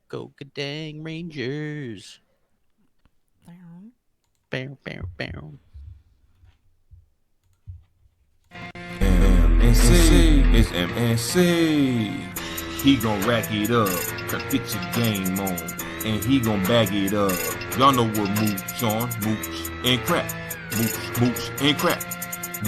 Go Guddang Rangers. Bow, bow, bow. MNC, it's MNC. He gon' rack it up, get your game on, and he gon' bag it up. Y'all know what Mooch on, Mooch and crap, Mooch and crap,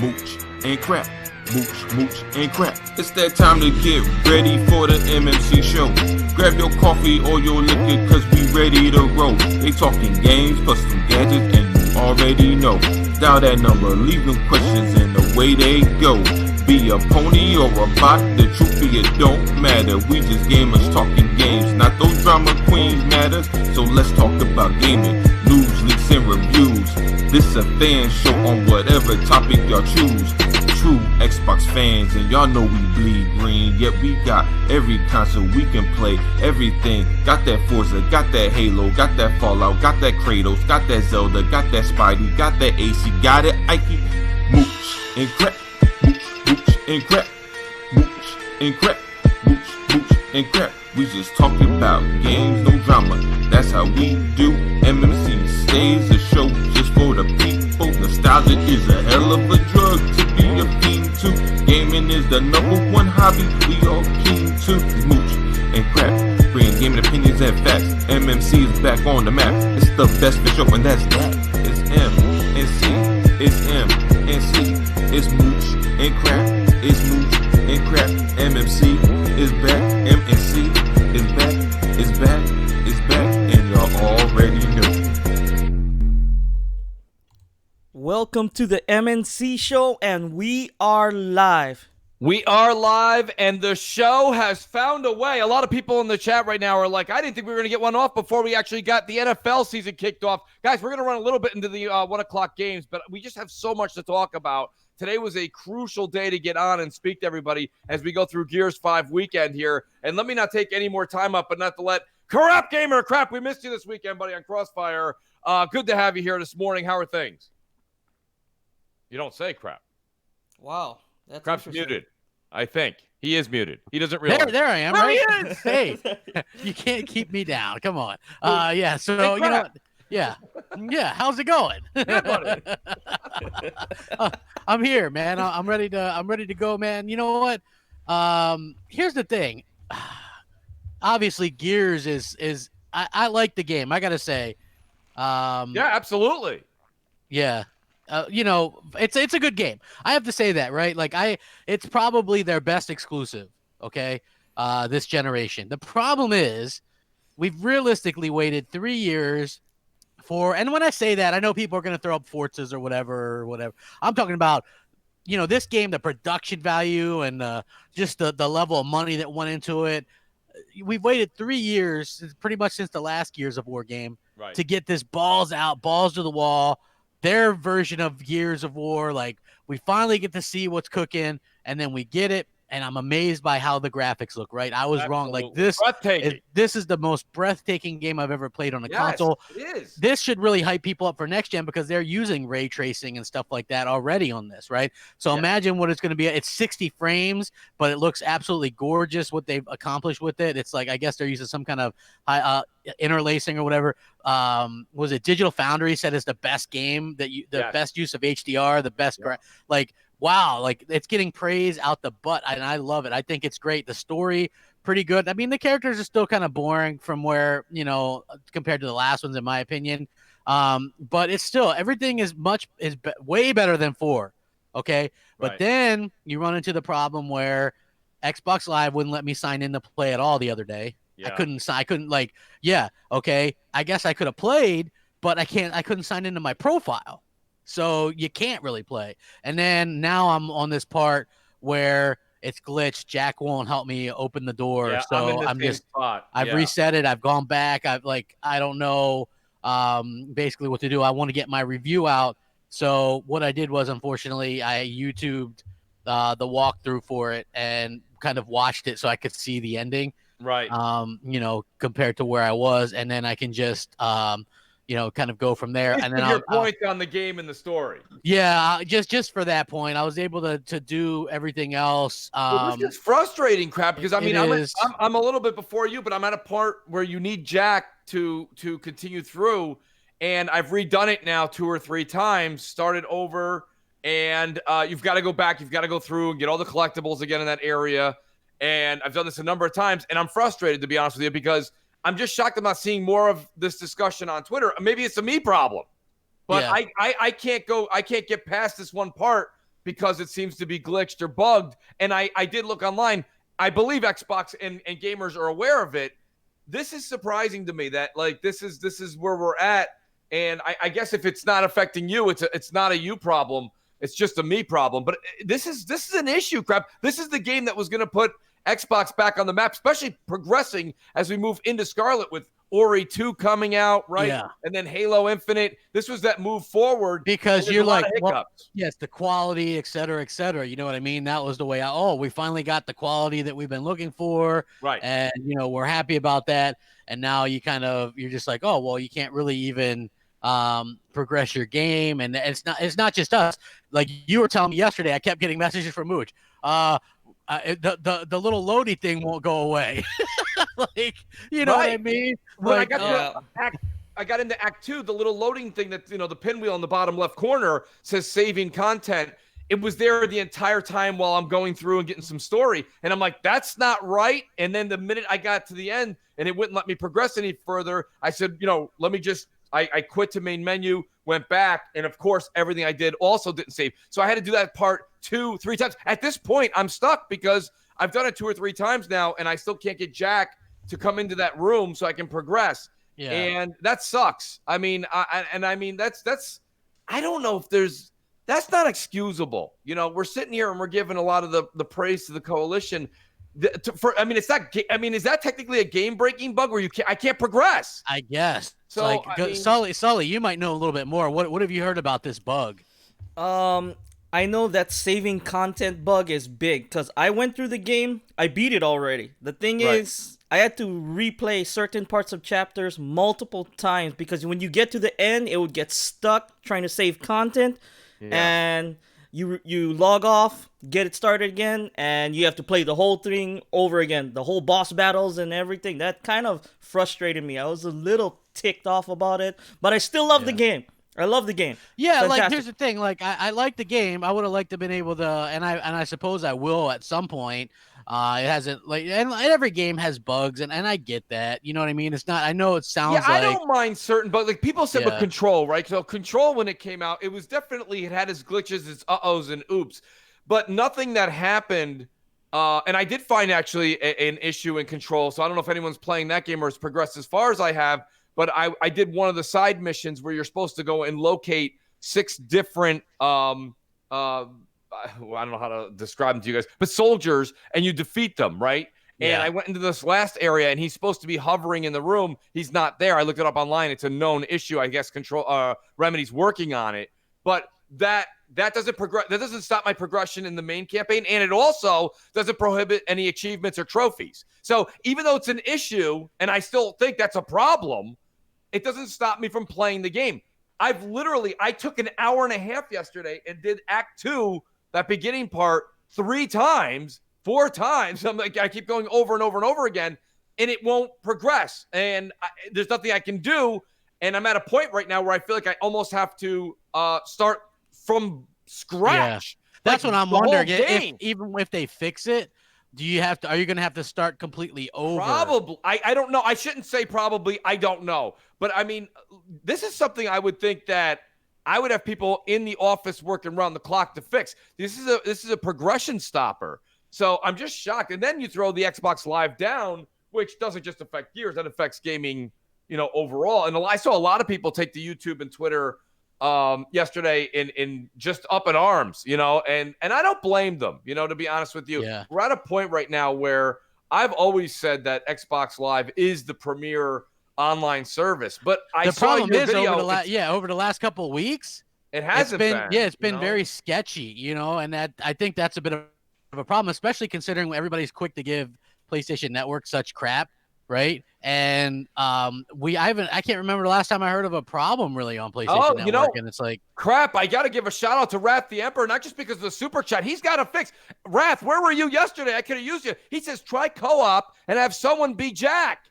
Mooch and crap, Mooch and crap. It's that time to get ready for the MNC show. Grab your coffee or your liquor, cause we ready to roll. They talking games, plus some gadgets, and you already know. Dial that number, leave them questions, and away they go. Be a pony or a bot, the truth be it don't matter. We just gamers talking games, not those drama queens matters. So let's talk about gaming, news, leaks, and reviews. This a fan show on whatever topic y'all choose. True Xbox fans, and y'all know we bleed green. Yet we got every console we can play, everything. Got that Forza, got that Halo, got that Fallout, got that Kratos, got that Zelda, got that Spidey, got that AC, got it Ike, Mooch and crap. And crap, Mooch and crap, Mooch and crap. We just talking about games, no drama. That's how we do. MMC stays a show just for the people. Nostalgia is a hell of a drug to be a fiend to. Gaming is the #1 hobby we all keen to. Mooch and crap, bringing gaming opinions and facts. MMC is back on the map. It's the best for show, and that's that. It's MNC, it's MNC, it's Mooch and crap. It's Mooch and crap. MMC is back. MNC is back. It's back. It's back. And y'all already know. Welcome to the MNC show, and we are live. We are live, and the show has found a way. A lot of people in the chat right now are like, I didn't think we were going to get one off before we actually got the NFL season kicked off. Guys, we're going to run a little bit into the 1 o'clock games, but we just have so much to talk about. Today was a crucial day to get on and speak to everybody as we go through Gears 5 weekend here. And let me not take any more time up, but not to let CrapGamer, we missed you this weekend, buddy, on Crossfire. Good to have you here this morning. How are things? You don't say crap. Wow. That's Crap's muted, I think. He is muted. He doesn't realize. There I am, There right? he is! Hey, you can't keep me down. Come on. Yeah, so, you know what? Yeah. How's it going? Good, buddy. I'm here, man. I'm ready to go, man. You know what? Here's the thing. Obviously, Gears is I like the game. I gotta say. Yeah, absolutely. Yeah. You know, it's a good game. I have to say that, right? Like it's probably their best exclusive. Okay, this generation. The problem is, we've realistically waited 3 years for, and when I say that, I know people are going to throw up Forzas or whatever. I'm talking about, you know, this game, the production value and just the level of money that went into it. We've waited 3 years, pretty much since the last Gears of War game, Right. to get this balls to the wall, their version of Gears of War. Like, we finally get to see what's cooking, and then we get it. And I'm amazed by how the graphics look, right? I was wrong. Like, this is the most breathtaking game I've ever played on a console. It is. This should really hype people up for next gen because they're using ray tracing and stuff like that already on this, right? So imagine what it's going to be. It's 60 frames, but it looks absolutely gorgeous what they've accomplished with it. It's like, I guess they're using some kind of interlacing or whatever. Was it Digital Foundry said it's the best game, best use of HDR, the best wow, like, it's getting praise out the butt, and I love it. I think it's great. The story, pretty good. I mean, the characters are still kind of boring from where, you know, compared to the last ones, in my opinion. But it's still, everything is way better than 4. Okay. But then you run into the problem where Xbox Live wouldn't let me sign in to play at all the other day. Yeah. I couldn't like, yeah. Okay. I guess I could have played, but I couldn't sign into my profile. So you can't really play. And then now I'm on this part where it's glitched. Jack won't help me open the door. Yeah, so I've reset it. I've gone back. I don't know basically what to do. I want to get my review out. So what I did was, unfortunately, I YouTubed the walkthrough for it and kind of watched it so I could see the ending. Right. You know, compared to where I was. And then I can just kind of go from there. And then your point on the game and the story. Yeah, just for that point, I was able to do everything else. Well, this is frustrating, crap. Because I mean, I'm a little bit before you, but I'm at a part where you need Jack to continue through, and I've redone it now 2 or 3 times, started over, and you've got to go back, you've got to go through and get all the collectibles again in that area. And I've done this a number of times, and I'm frustrated, to be honest with you, because I'm just shocked I'm not seeing more of this discussion on Twitter. Maybe it's a me problem, but yeah. I can't get past this one part because it seems to be glitched or bugged. And I did look online. I believe Xbox and gamers are aware of it. This is surprising to me that like this is where we're at. And I guess if it's not affecting you, it's not a you problem. It's just a me problem. But this is an issue, crap. This is the game that was going to put Xbox back on the map, especially progressing as we move into Scarlet with Ori 2 coming out, right? Yeah. And then Halo Infinite. This was that move forward. Because you're like, well, yes, the quality, et cetera, et cetera. You know what I mean? That was the way we finally got the quality that we've been looking for. Right. And, we're happy about that. And now you're just like, oh, well, you can't really even progress your game. And it's not just us. Like you were telling me yesterday, I kept getting messages from Mooch. The little loady thing won't go away. Like, you know what I mean? When I got into Act 2, the little loading thing that, the pinwheel in the bottom left corner says saving content. It was there the entire time while I'm going through and getting some story. And I'm like, that's not right. And then the minute I got to the end and it wouldn't let me progress any further, I said, let me just, I quit to main menu, went back, and of course, everything I did also didn't save. So I had to do that part 2, 3 times. At this point, I'm stuck because I've done it 2 or 3 times now, and I still can't get Jack to come into that room so I can progress. Yeah. And that sucks. I mean, that's I don't know if that's not excusable. We're sitting here and we're giving a lot of the praise to the coalition. Is that technically a game-breaking bug where I can't progress? I guess. So, Sully, you might know a little bit more. What have you heard about this bug? I know that saving content bug is big because I went through the game. I beat it already. The thing is, I had to replay certain parts of chapters multiple times because when you get to the end, it would get stuck trying to save content, and you log off, get it started again, and you have to play the whole thing over again, the whole boss battles and everything. That kind of frustrated me. I was a little ticked off about it, but I still love the game. I love the game. Yeah, fantastic. Like here's the thing. Like I like the game. I would have liked to have been able to, and I suppose I will at some point. It hasn't and every game has bugs, and I get that. You know what I mean? It's not. I know it sounds. Yeah, I don't mind certain, but like people said with Control, right? So Control when it came out, it was definitely it had its glitches, its uh-ohs and oops, but nothing that happened. And I did find actually an issue in Control. So I don't know if anyone's playing that game or has progressed as far as I have. But I did one of the side missions where you're supposed to go and locate 6 different, I don't know how to describe them to you guys, but soldiers, and you defeat them, right? Yeah. And I went into this last area, and he's supposed to be hovering in the room. He's not there. I looked it up online. It's a known issue. I guess Remedy's working on it. But that doesn't progress. That doesn't stop my progression in the main campaign, and it also doesn't prohibit any achievements or trophies. So even though it's an issue, and I still think that's a problem, it doesn't stop me from playing the game. I took an hour and a half yesterday and did Act 2, that beginning part, 3 times, 4 times. I'm like, I keep going over and over and over again, and it won't progress. And there's nothing I can do. And I'm at a point right now where I feel like I almost have to start from scratch. Yeah. That's what I'm wondering. Even if they fix it, are you going to have to start completely over? Probably. I don't know. I shouldn't say probably. I don't know. But I mean, this is something I would think that I would have people in the office working around the clock to fix. This is a progression stopper. So I'm just shocked. And then you throw the Xbox Live down, which doesn't just affect Gears, that affects gaming, overall. And I saw a lot of people take to YouTube and Twitter yesterday in just up in arms, and I don't blame them, to be honest with you. Yeah. We're at a point right now where I've always said that Xbox Live is the premier online service, but the problem is over the last couple of weeks, it hasn't been. Yeah, it's been very sketchy, and that I think that's a bit of a problem, especially considering everybody's quick to give PlayStation Network such crap. right? And I can't remember the last time I heard of a problem really on PlayStation Oh, Network, and it's like, crap, I got to give a shout out to Wrath the Emperor, not just because of the super chat. He's got a fix. Wrath, where were you yesterday? I could have used you. He says try co-op and have someone be Jack.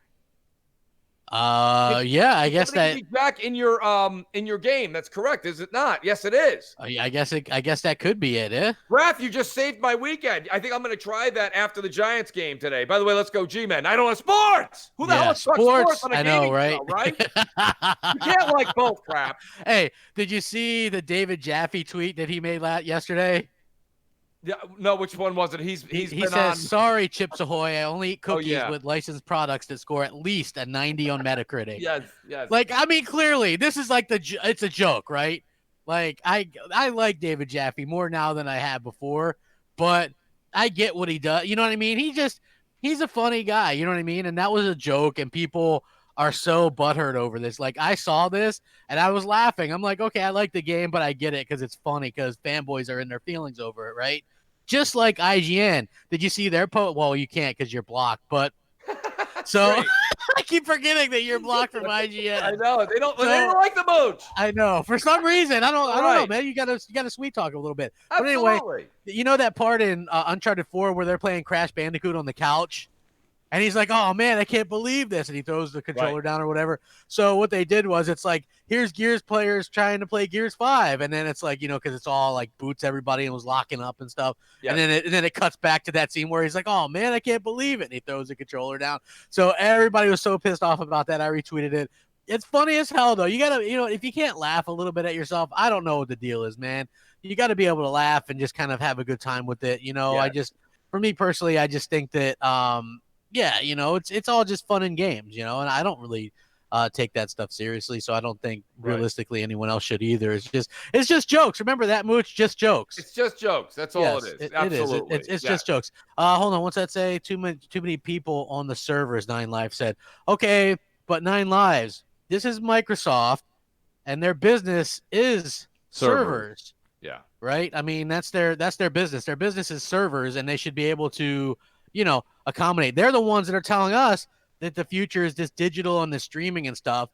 yeah, I guess that be Jack in your game. That's correct, is it not? Yes, it is. I guess that could be it, eh? Wrath, you just saved my weekend. I think I'm going to try that after the Giants game today. By the way, let's go G-Men. I don't know sports. Who the hell is sports on a gaming show, right? You can't like both, crap. Hey, did you see the David Jaffe tweet that he made yesterday? Yeah, no, which one was it? He says, on... sorry, Chips Ahoy, I only eat cookies with licensed products that score at least a 90 on Metacritic. Yes. Like, I mean, clearly, this is like it's a joke, right? Like, I like David Jaffe more now than I have before, but I get what he does. You know what I mean? He's a funny guy, you know what I mean? And that was a joke, and people are so butthurt over this. Like, I saw this, and I was laughing. I'm like, okay, I like the game, but I get it because it's funny because fanboys are in their feelings over it, right? Just like IGN. Did you see their post? Well, you can't because you're blocked, but so I keep forgetting that you're blocked from IGN. I know. They don't like the Mooch. I know. For some reason. I don't know, man. You gotta sweet talk a little bit. Absolutely. But anyway, you know that part in Uncharted 4 where they're playing Crash Bandicoot on the couch? And he's like, oh, man, I can't believe this. And he throws the controller down or whatever. So what they did was it's like, here's Gears players trying to play Gears 5. And then it's like, you know, because it's all like boots everybody and was locking up and stuff. Yes. And then it cuts back to that scene where he's like, oh, man, I can't believe it. And he throws the controller down. So everybody was so pissed off about that. I retweeted it. It's funny as hell, though. You got to, you know, if you can't laugh a little bit at yourself, I don't know what the deal is, man. You got to be able to laugh and just kind of have a good time with it. You know, for me personally, I just think that, yeah, you know, it's all just fun and games, you know, and I don't really take that stuff seriously, so I don't think realistically anyone else should either. It's just jokes. Remember that, Mooch? Just jokes. It's just jokes. That's all it is. Absolutely. It's just jokes. Hold on. What's that say? Too many people on the servers, 9 Lives said. Okay, but 9 Lives, this is Microsoft, and their business is servers. Yeah. Right? I mean, that's their business. Their business is servers, and they should be able to, you know, accommodate. They're the ones that are telling us that the future is this digital and the streaming and stuff,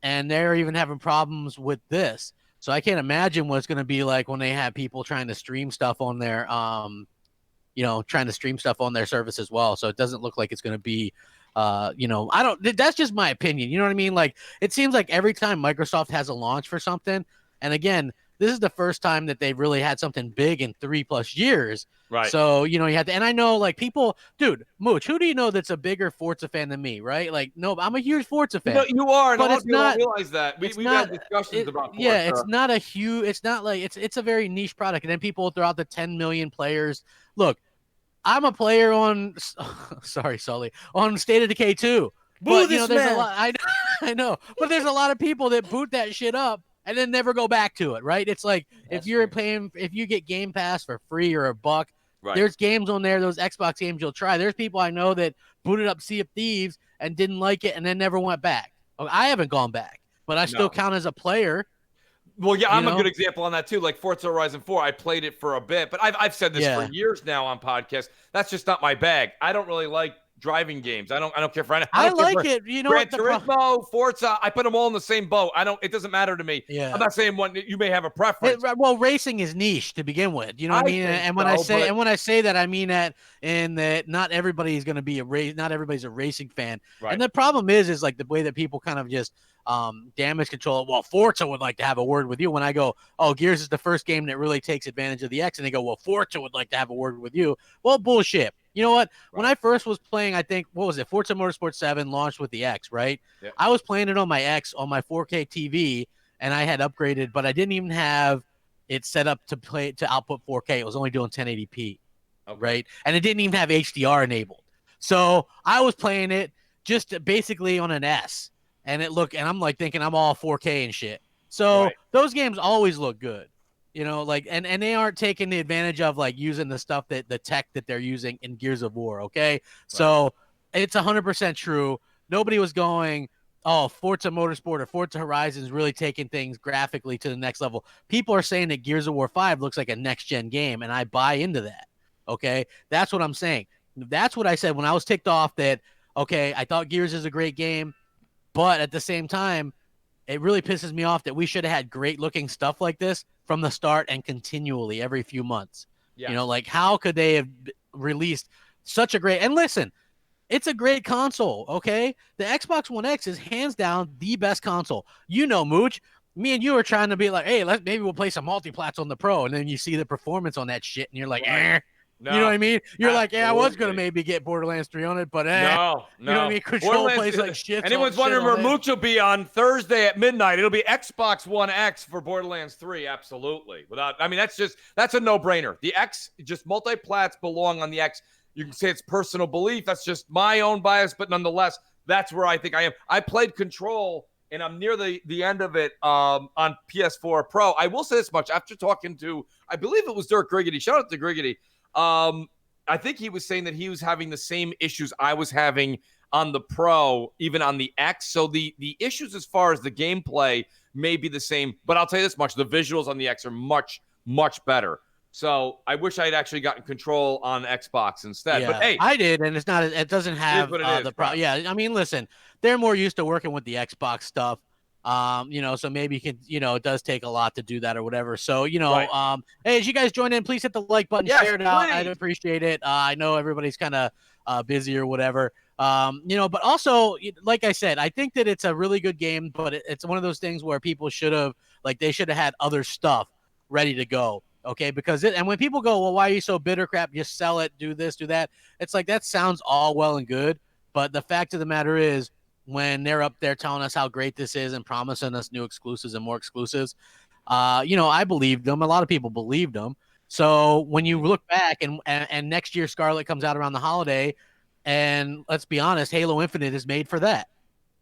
and they're even having problems with this. So I can't imagine what it's going to be like when they have people trying to stream stuff on their service as well. So it doesn't look like it's going to be that's just my opinion. You know what I mean? Like, it seems like every time Microsoft has a launch for something, and again, this is the first time that they've really had something big in 3+ years. Right. So, you know, you have to, and I know like people, dude, Mooch, who do you know that's a bigger Forza fan than me, right? Like, no, I'm a huge Forza fan. You are, and but it's not, realize that. We've had discussions about Forza. Yeah, it's not like, it's a very niche product. And then people throw out the 10 million players. Look, I'm a player on, sorry, Sully, on State of Decay 2. But, you know, there's a lot, I know, but there's a lot of people that boot that shit up and then never go back to it, right? It's like if you get Game Pass for free or $1, there's games on there, those Xbox games you'll try. There's people I know that booted up Sea of Thieves and didn't like it and then never went back. I haven't gone back, but I still count as a player. Well, yeah, I'm a good example on that too. Like Forza Horizon 4, I played it for a bit, but I've said this for years now on podcasts. That's just not my bag. I don't really like driving games. I don't care for anything. I like it. You know, Gran Turismo, Forza, I put them all in the same boat. It doesn't matter to me. Yeah. I'm not saying one you may have a preference. Well, racing is niche to begin with. You know what I mean? And when I say that, I mean that in that not everybody is going to be not everybody's a racing fan. Right. And the problem is like the way that people kind of just damage control. Well, Forza would like to have a word with you. When I go, oh, Gears is the first game that really takes advantage of the X, and they go, well, Forza would like to have a word with you. Well, bullshit. You know what? Right. When I first was playing, I think, what was it? Forza Motorsport 7 launched with the X, right? Yeah. I was playing it on my X on my 4K TV, and I had upgraded, but I didn't even have it set up to output 4K. It was only doing 1080p, right? And it didn't even have HDR enabled. So I was playing it just basically on an S, and I'm like thinking I'm all 4K and shit. So those games always look good. You know, like, and they aren't taking the advantage of like using the stuff that the tech that they're using in Gears of War. Okay. Right. So it's 100% true. Nobody was going, oh, Forza Motorsport or Forza Horizon is really taking things graphically to the next level. People are saying that Gears of War 5 looks like a next gen game. And I buy into that. Okay. That's what I'm saying. That's what I said when I was ticked off that, okay, I thought Gears is a great game, but at the same time, it really pisses me off that we should have had great looking stuff like this from the start and continually every few months. Yes. You know, like how could they have released such a great, and listen, it's a great console, okay? The Xbox One X is hands down the best console. You know, Mooch, me and you are trying to be like, hey, maybe we'll play some multiplats on the Pro, and then you see the performance on that shit, and you're like, Right. No, you know what I mean? You're like, I was gonna absolutely. maybe get Borderlands 3 on it, but No. you know what I mean? Control plays like shit. Anyone's wondering where Mooch will be on Thursday at midnight? It'll be Xbox One X for Borderlands 3. Absolutely. That's a no-brainer. The X, just multi-plats belong on the X. You can say it's personal belief. That's just my own bias, but nonetheless, that's where I think I am. I played Control, and I'm near the end of it on PS4 Pro. I will say this much. After talking to, I believe it was Dirk Griggity. Shout out to Griggity. I think he was saying that he was having the same issues I was having on the Pro, even on the X. So the issues as far as the gameplay may be the same, but I'll tell you this much. The visuals on the X are much, much better. So I wish I had actually gotten Control on Xbox instead. Yeah, but hey, I did, and it's not. It doesn't have the problem. Yeah, I mean, listen, they're more used to working with the Xbox stuff. You know, so maybe you can, you know, it does take a lot to do that or whatever. So, you know, right. Hey, as you guys join in, please hit the like button, Yes, share it out. please. I'd appreciate it. I know everybody's kind of busy or whatever. You know, but also, like I said, I think that it's a really good game, but it's one of those things where people should have, like, they should have had other stuff ready to go. Okay, because and when people go, well, why are you so bitter? Crap, just sell it, do this, do that. It's like, that sounds all well and good, but the fact of the matter is, when they're up there telling us how great this is and promising us new exclusives and more exclusives, you know, I believed them. A lot of people believed them. So when you look back and next year Scarlet comes out around the holiday, and let's be honest, Halo Infinite is made for that.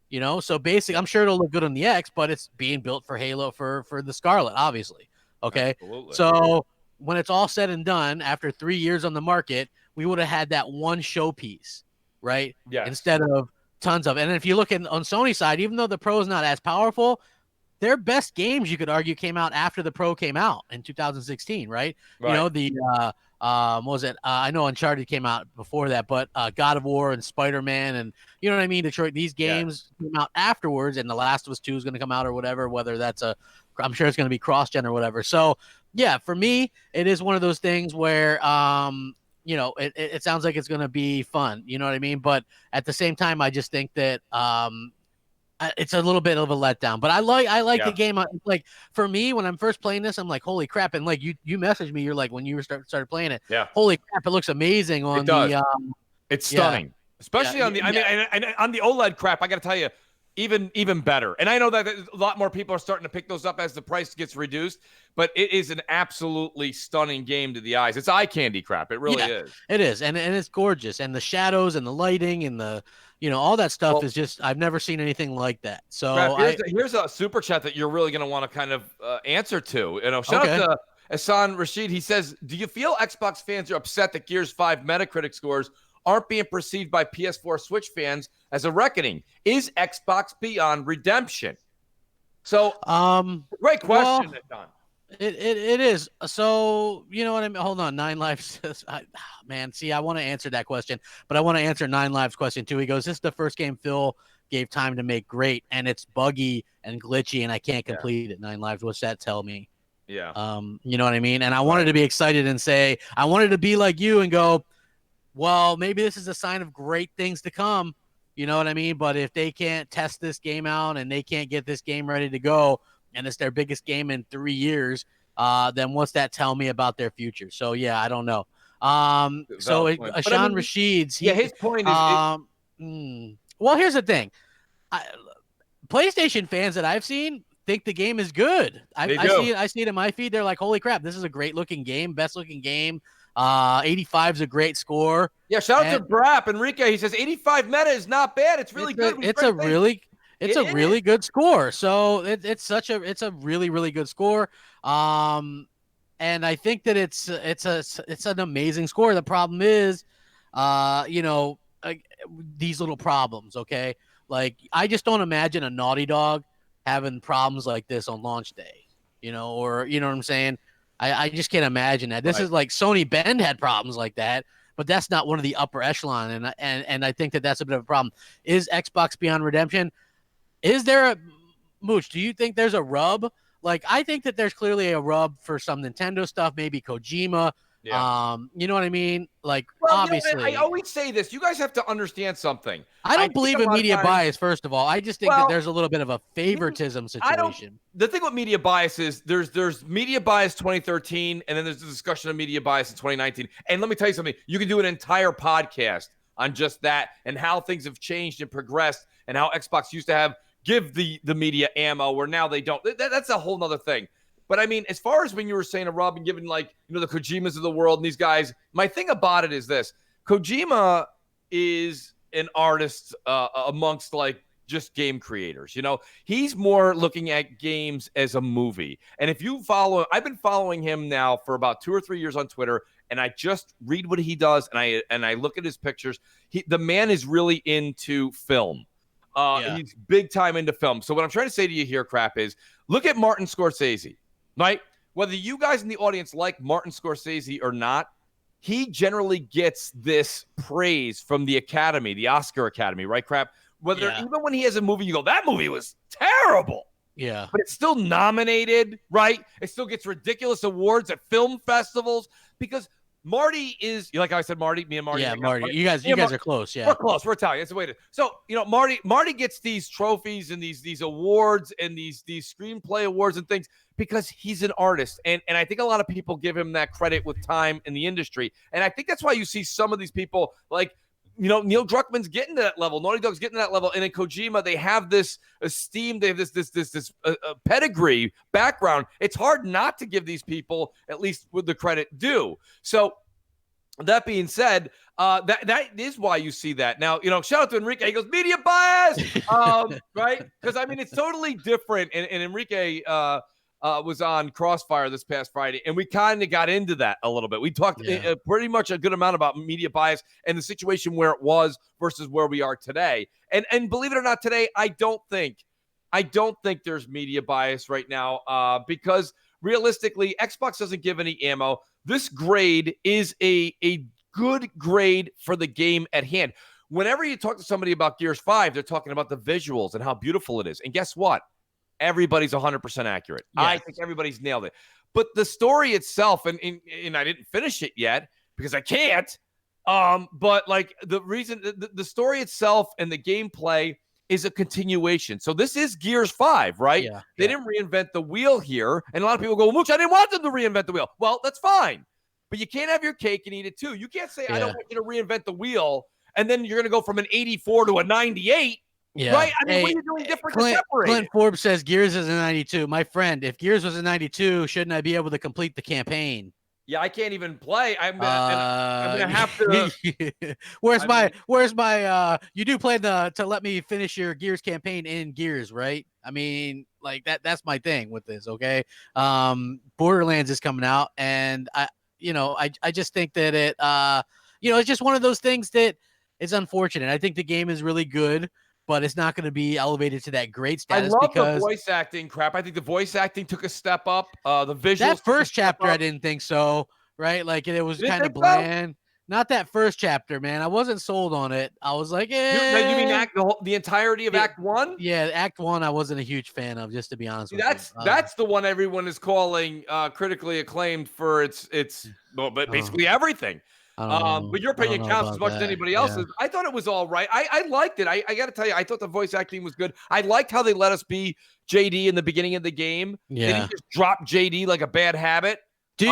You know, so basically, I'm sure it'll look good on the X, but it's being built for Halo for the Scarlet, obviously. Okay, Absolutely. so when it's all said and done, after 3 years on the market, we would have had that one showpiece, right? Yes. Instead of tons of. And if you look on Sony's side, even though the Pro is not as powerful, their best games, you could argue, came out after the Pro came out in 2016, right? You know, the what was it? I know Uncharted came out before that, but God of War and Spider-Man and, you know what I mean, Detroit, these games came out afterwards, and The Last of Us 2 is going to come out or whatever, whether that's I'm sure it's going to be cross-gen or whatever. So, yeah, for me, it is one of those things where you know, it sounds like it's going to be fun, you know what I mean? But at the same time, I just think that it's a little bit of a letdown. But I like the game. Like, for me, when I'm first playing this, I'm like, holy crap. And like, you messaged me, you're like, when you started playing it, holy crap, it looks amazing on the it's stunning. Especially on the I mean, and on the OLED crap, I got to tell you, even better. And I know that a lot more people are starting to pick those up as the price gets reduced, but it is an absolutely stunning game to the eyes. It's eye candy crap. It really is. It is, and it's gorgeous, and the shadows and the lighting and the, you know, all that stuff is just, I've never seen anything like that. So crap, here's a super chat that you're really going to want to kind of answer to. You know, shout out to Hassan Rashid. He says, "Do you feel Xbox fans are upset that Gears 5 Metacritic scores aren't being perceived by PS4 Switch fans as a reckoning? Is Xbox beyond redemption?" So, great question, Don. It is. So, you know what I mean? Hold on. Nine Lives says, man, see, I want to answer that question, but I want to answer Nine Lives' question too. He goes, this is the first game Phil gave time to make great, and it's buggy and glitchy, and I can't complete it. Nine Lives, what's that tell me? Yeah. You know what I mean? And I wanted to be excited and say, I wanted to be like you and go, well, maybe this is a sign of great things to come. You know what I mean? But if they can't test this game out and they can't get this game ready to go, and it's their biggest game in 3 years, then what's that tell me about their future? So, yeah, I don't know. So Ashan Rashid's, his point is, well, here's the thing. PlayStation fans that I've seen think the game is good. I see it in my feed. They're like, holy crap, this is a great looking game, best looking game. 85 is a great score. Yeah, shout out to Brap Enrique. He says 85 meta is not bad. It's really good. It's a really good score. So it's a really, really good score. And I think that it's an amazing score. The problem is, you know, these little problems. Okay, like I just don't imagine a Naughty Dog having problems like this on launch day. You know, or you know what I'm saying. I just can't imagine that. This is like Sony Bend had problems like that, but that's not one of the upper echelon. And I think that that's a bit of a problem. Is Xbox Beyond Redemption? Is there a Mooch? Do you think there's a rub? Like, I think that there's clearly a rub for some Nintendo stuff, maybe Kojima. Yeah. You know what I mean? Like, Well, obviously, I always say this. You guys have to understand something. I don't believe in media bias, first of all. I just think that there's a little bit of a favoritism situation. The thing with media bias is there's media bias 2013, and then there's the discussion of media bias in 2019. And let me tell you something. You can do an entire podcast on just that and how things have changed and progressed and how Xbox used to give the media ammo where now they don't. That's a whole nother thing. But I mean, as far as when you were saying to Rob and giving like, the Kojimas of the world and these guys, my thing about it is this. Kojima is an artist amongst like just game creators. He's more looking at games as a movie. And if you I've been following him now for about 2 or 3 years on Twitter, and I just read what he does and I look at his pictures. The man is really into film. He's big time into film. So what I'm trying to say to you here, Crap, is look at Martin Scorsese. Right? Whether you guys in the audience like Martin Scorsese or not, he generally gets this praise from the Academy, the Oscar Academy, right, Crap? Even when he has a movie, you go, that movie was terrible. Yeah. But it's still nominated, right? It still gets ridiculous awards at film festivals because Marty is, like I said, Marty, me and Marty. Yeah, Marty. You guys are close. Yeah. We're close. We're Italian. That's the way to. So, Marty gets these trophies and these awards and these screenplay awards and things because he's an artist. And I think a lot of people give him that credit with time in the industry. And I think that's why you see some of these people like, Neil Druckmann's getting to that level. Naughty Dog's getting to that level. And in Kojima, they have this esteem. They have this pedigree background. It's hard not to give these people at least with the credit due. So that being said, that is why you see that. Now, shout out to Enrique. He goes, media bias, right? Because, I mean, it's totally different. And Enrique was on Crossfire this past Friday, and we kind of got into that a little bit. We talked pretty much a good amount about media bias and the situation where it was versus where we are today. And believe it or not, today I don't think there's media bias right now because realistically, Xbox doesn't give any ammo. This grade is a good grade for the game at hand. Whenever you talk to somebody about Gears 5, they're talking about the visuals and how beautiful it is. And guess what? Everybody's 100% accurate. Yes. I think everybody's nailed it. But the story itself, and I didn't finish it yet because I can't. But like the reason, the story itself and the gameplay is a continuation. So this is Gears 5, right? Yeah. They didn't reinvent the wheel here. And a lot of people go, well, Mooch, I didn't want them to reinvent the wheel. Well, that's fine. But you can't have your cake and eat it too. You can't say, I don't want you to reinvent the wheel. And then you're going to go from an 84 to a 98. Yeah. Right? I mean, what are you doing different to separate? Clint Forbes says Gears is a 92. My friend, if Gears was a 92, shouldn't I be able to complete the campaign? Yeah, I can't even play. I'm gonna have to. Where's my? You do plan to let me finish your Gears campaign in Gears, right? I mean, like that's my thing with this. Okay, Borderlands is coming out, and I just think that it, it's just one of those things that is unfortunate. I think the game is really good, but it's not going to be elevated to that great status. I love the voice acting crap. I think the voice acting took a step up. The visuals. That first chapter, I didn't think so. Right? Like it was kind of bland. So? Not that first chapter, man. I wasn't sold on it. I was like, You mean the entirety of Act 1? Yeah, Act 1 I wasn't a huge fan of, just to be honest with you. That's the one everyone is calling critically acclaimed for its but basically everything. But your opinion counts as much as anybody else's. Yeah. I thought it was all right. I liked it. I got to tell you, I thought the voice acting was good. I liked how they let us be JD in the beginning of the game. Yeah. They didn't just drop JD like a bad habit. Do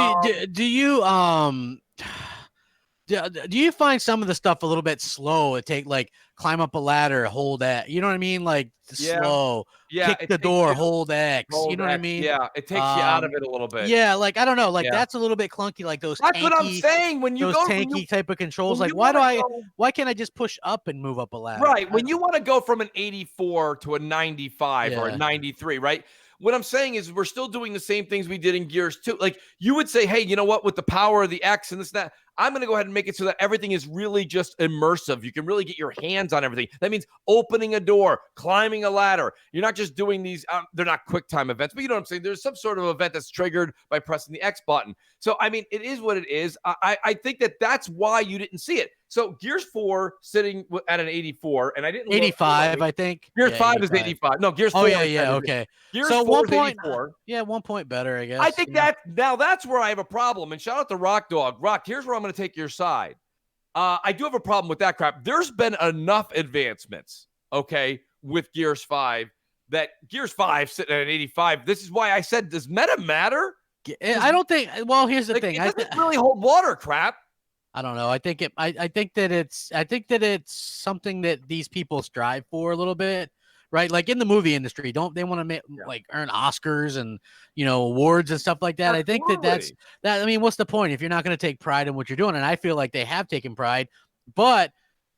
you find some of the stuff a little bit slow? It take like climb up a ladder, hold that. You know what I mean? Like slow. Yeah. Kick the door, hold X. You know what I mean? Yeah. It takes you out of it a little bit. Yeah. Like I don't know. Like that's a little bit clunky. Like those. That's what I'm saying. When you those tanky type of controls, like why can't I just push up and move up a ladder? Right. When you want to go from an 84 to a 95 or a 93, right? What I'm saying is we're still doing the same things we did in Gears 2. Like you would say, hey, you know what? With the power of the X and this and that, I'm going to go ahead and make it so that everything is really just immersive. You can really get your hands on everything. That means opening a door, climbing a ladder. You're not just doing these, they're not quick time events, but you know what I'm saying? There's some sort of event that's triggered by pressing the X button. So, I mean, it is what it is. I think that's why you didn't see it. So Gears 4 sitting at an 84, and I didn't 85, I think. Gears yeah, 5 is 85. No, Gears 4. Oh, yeah, okay. Gears so 4 1 is point, 84. Yeah, 1 point better, I guess. I think that's where I have a problem. And shout out to Rock Dog. Rock, here's where I'm going to take your side. I do have a problem with that crap. There's been enough advancements, okay, with Gears 5 that Gears 5 sitting at an 85. This is why I said, does meta matter? I don't think. Well, here's the thing. It doesn't really hold water, crap. I don't know. I think that it's something that these people strive for a little bit, right? Like in the movie industry, don't they want to like earn Oscars and awards and stuff like that? Absolutely. I think that's. I mean, what's the point if you're not going to take pride in what you're doing? And I feel like they have taken pride, but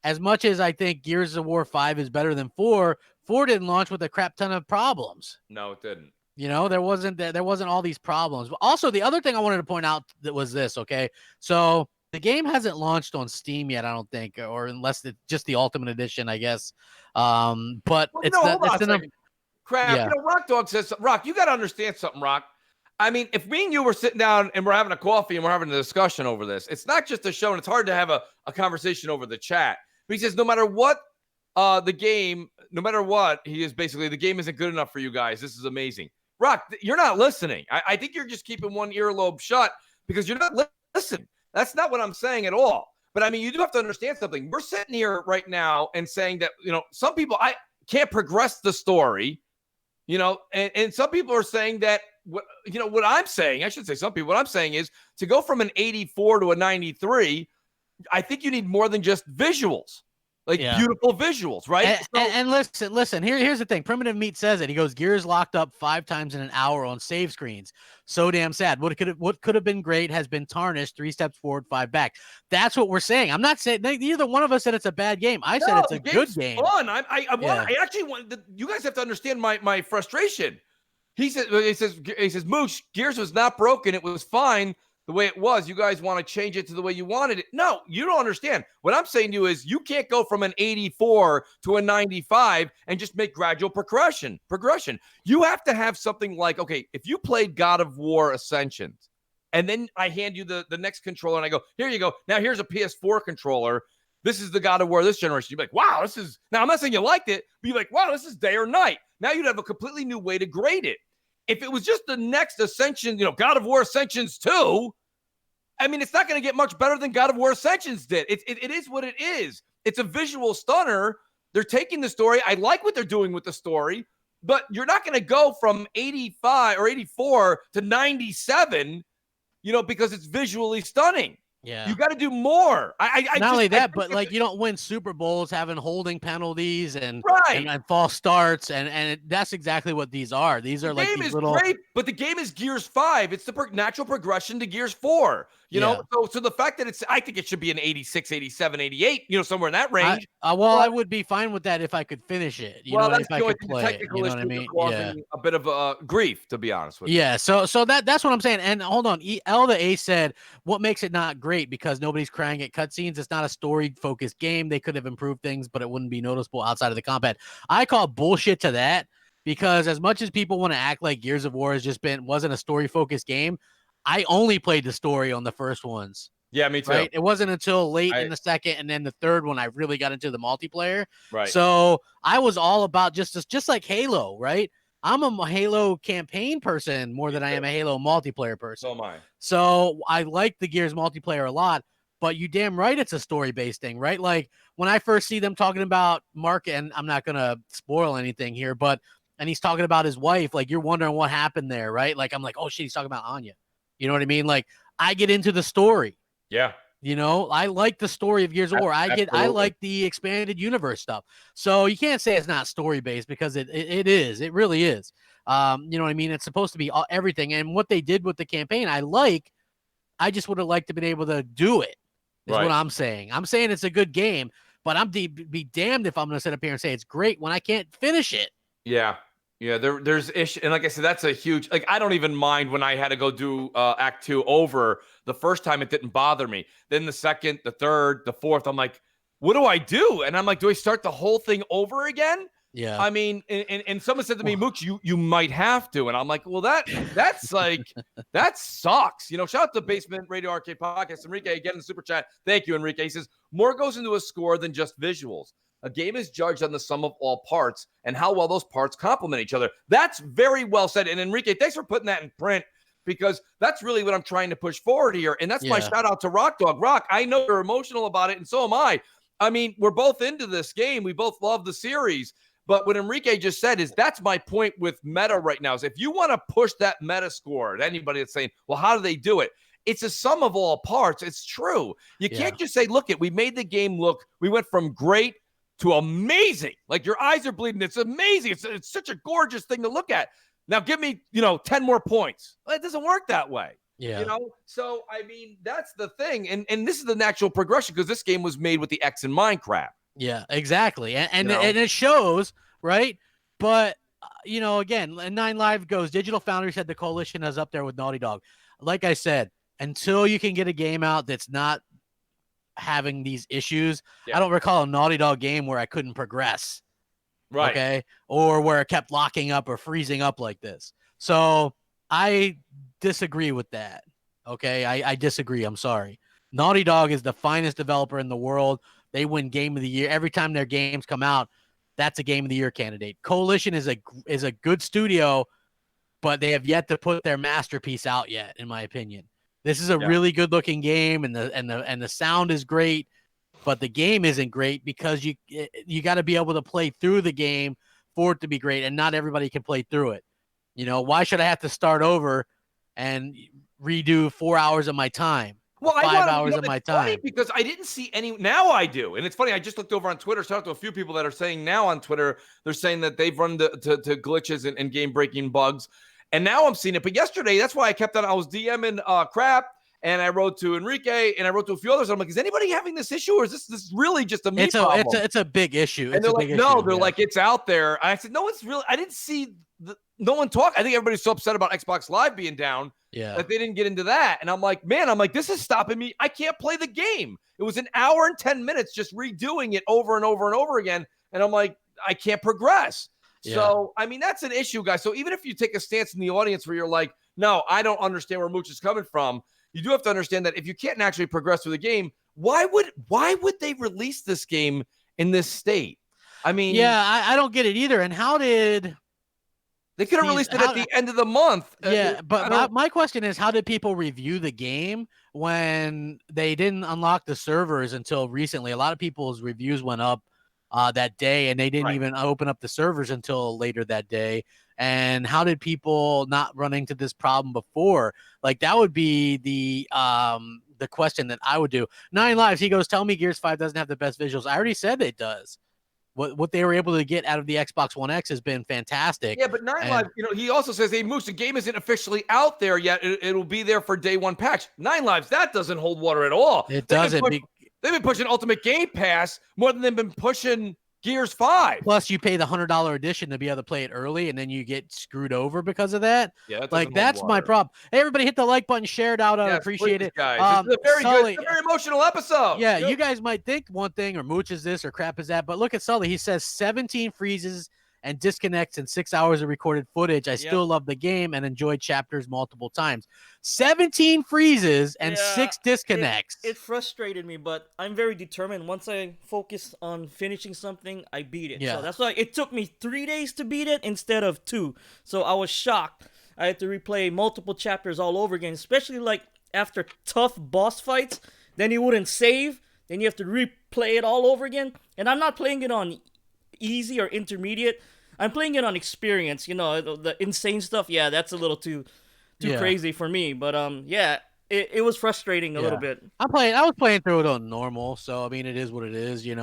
as much as I think Gears of War 5 is better than 4, 4 didn't launch with a crap ton of problems. No, it didn't. There wasn't all these problems. But also, the other thing I wanted to point out that was this. Okay, so the game hasn't launched on Steam yet, I don't think, or unless it's just the Ultimate Edition, I guess. But crap. Yeah. Rock Dog says, Rock, you got to understand something, Rock. I mean, if me and you were sitting down and we're having a coffee and we're having a discussion over this, it's not just a show, and it's hard to have a conversation over the chat. But he says, no matter what the game, no matter what, he is basically, the game isn't good enough for you guys. This is amazing. Rock, you're not listening. I think you're just keeping one earlobe shut because you're not listening. That's not what I'm saying at all. But I mean, you do have to understand something. We're sitting here right now and saying that, some people can't progress the story, and some people are saying that what I'm saying, I should say some people, what I'm saying is to go from an 84 to a 93, I think you need more than just visuals. Beautiful visuals, right? And listen. Here's the thing. Primitive Meat says it. He goes, Gears locked up 5 times in an hour on save screens. So damn sad. What could have been great has been tarnished. 3 steps forward, 5 back. That's what we're saying. I'm not saying neither one of us said it's a bad game. I said it's a good game. Fun. I actually want. You guys have to understand my frustration. He says, Mooch, Gears was not broken. It was fine the way it was. You guys want to change it to the way you wanted it. No, you don't understand. What I'm saying to you is you can't go from an 84 to a 95 and just make gradual progression. You have to have something like, okay, if you played God of War Ascensions, and then I hand you the next controller and I go, here you go. Now here's a PS4 controller. This is the God of War this generation. You'd be like, wow, this is, now I'm not saying you liked it, but you're like, wow, this is day or night. Now you'd have a completely new way to grade it. If it was just the next Ascension, God of War Ascensions 2, I mean, it's not going to get much better than God of War Ascensions did. It is what it is. It's a visual stunner. They're taking the story. I like what they're doing with the story, but you're not going to go from 85 or 84 to 97, because it's visually stunning. Yeah. You got to do more. Not only that, but you don't win Super Bowls having holding penalties and false starts, and that's exactly what these are. These are like these little. Great, but the game is Gears 5. It's the natural progression to Gears 4. So the fact that I think it should be an 86, 87, 88. Somewhere in that range. I would be fine with that if I could finish it. That's if I could play it. You know what I mean? Yeah. A bit of grief, to be honest with you. Yeah. So that's what I'm saying. And hold on, Elda A said, what makes it not great? Because nobody's crying at cutscenes. It's not a story-focused game. They could have improved things, but it wouldn't be noticeable outside of the combat. I call bullshit to that, because as much as people want to act like Gears of War wasn't a story-focused game, I only played the story on the first ones. Yeah, me too. Right? It wasn't until late in the second and then the third one I really got into the multiplayer. Right. So I was all about just like Halo, right? I'm a Halo campaign person more than I am a Halo multiplayer person. So am I. So I like the Gears multiplayer a lot, but you damn right it's a story-based thing, right? Like when I first see them talking about Mark, and I'm not going to spoil anything here, and he's talking about his wife, like you're wondering what happened there, right? Like I'm like, oh shit, he's talking about Anya. You know what I mean? Like I get into the story. Yeah. I like the story of Gears of War. I like the expanded universe stuff. So you can't say it's not story based, because it is. It really is. You know what I mean? It's supposed to be everything. And what they did with the campaign, I just would have liked to been able to do it. Is what I'm saying. I'm saying it's a good game, but I'm be damned if I'm going to sit up here and say it's great when I can't finish it. Yeah. Yeah, there's issue, and like I said, that's a huge. Like, I don't even mind when I had to go do Act 2 over the first time; it didn't bother me. Then the second, the third, the fourth, I'm like, what do I do? And I'm like, do I start the whole thing over again? Yeah. I mean, and someone said to me, Mooch, you might have to, and I'm like, well, that's like that sucks. You know, shout out to Basement Radio Arcade Podcast. Enrique again in the super chat. Thank you, Enrique. He says more goes into a score than just visuals. A game is judged on the sum of all parts and how well those parts complement each other. That's very well said. And Enrique, thanks for putting that in print, because that's really what I'm trying to push forward here. And that's my shout out to Rock Dog. Rock, I know you're emotional about it, and so am I. I mean, we're both into this game. We both love the series. But what Enrique just said is that's my point with meta right now, is if you want to push that meta score, anybody that's saying, well, how do they do it? It's a sum of all parts. It's true. You can't just say, look, we made the game look, we went from great to amazing. Like, your eyes are bleeding. It's amazing. It's such a gorgeous thing to look at. Now give me, 10 more points. Well, it doesn't work that way. Yeah. So I mean, that's the thing. And this is the natural progression, because this game was made with the X in mind crap. Yeah, exactly. And it shows, right? But again, Nine Live goes, Digital Foundry said the coalition is up there with Naughty Dog. Like I said, until you can get a game out that's not having these issues. I don't recall a Naughty Dog game where I couldn't progress. Right. Okay. Or where it kept locking up or freezing up like this. So I disagree with that. Okay. I disagree. I'm sorry. Naughty Dog is the finest developer in the world. They win Game of the Year. Every time their games come out, that's a Game of the Year candidate. Coalition is a good studio, but they have yet to put their masterpiece out yet, in my opinion. This is a really good looking game, and the sound is great, but the game isn't great because you got to be able to play through the game for it to be great, and not everybody can play through it. Why should I have to start over and redo 4 hours of my time? Well, 5 hours of my time, because I didn't see any. Now I do, and it's funny. I just looked over on Twitter. Shout out to a few people that are saying now on Twitter, they're saying that they've run to glitches and game breaking bugs. And now I'm seeing it. But yesterday, that's why I kept on. I was DMing Crap, and I wrote to Enrique, and I wrote to a few others. I'm like, is anybody having this issue, or is this really just a me problem? It's a big issue. And they're like, no, they're like, it's out there. I said, no, it's real. I didn't see no one talk. I think everybody's so upset about Xbox Live being down that they didn't get into that. And I'm like, this is stopping me. I can't play the game. It was an hour and 10 minutes just redoing it over and over and over again. And I'm like, I can't progress. So, I mean, that's an issue, guys. So even if you take a stance in the audience where you're like, no, I don't understand where Mooch is coming from, you do have to understand that if you can't actually progress through the game, why would they release this game in this state? I mean, I don't get it either. And how did they could have released it at the end of the month? Yeah, but my question is, how did people review the game when they didn't unlock the servers until recently? A lot of people's reviews went up that day, and they didn't even open up the servers until later that day. And how did people not run into this problem before? Like, that would be the question that I would do. Nine Lives, he goes, tell me Gears 5 doesn't have the best visuals. I already said it does. What they were able to get out of the Xbox One X has been fantastic. Yeah, but Nine Lives, he also says, hey, Moose, the game isn't officially out there yet. It'll be there for day one patch. Nine Lives, that doesn't hold water at all. It doesn't. They've been pushing Ultimate Game Pass more than they've been pushing Gears 5. Plus, you pay the $100 edition to be able to play it early, and then you get screwed over because of that. Yeah, that's my problem. Hey, everybody, hit the like button, share it out. I appreciate it, guys. This is a very good, it's a very emotional episode. Yeah, you guys might think one thing, or Mooch is this, or Crap is that, but look at Sully. He says 17 freezes and disconnects in 6 hours of recorded footage. I still love the game and enjoyed chapters multiple times. 17 freezes and 6 disconnects. It frustrated me, but I'm very determined. Once I focus on finishing something, I beat it. So that's why it took me 3 days to beat it instead of 2. So I was shocked. I had to replay multiple chapters all over again, especially like after tough boss fights. Then you wouldn't save. Then you have to replay it all over again. And I'm not playing it on easy or intermediate. I'm playing it on experience. The insane stuff. Yeah, that's a little too crazy for me. But it was frustrating a little bit. I was playing through it on normal, so I mean, it is what it is. Hey, you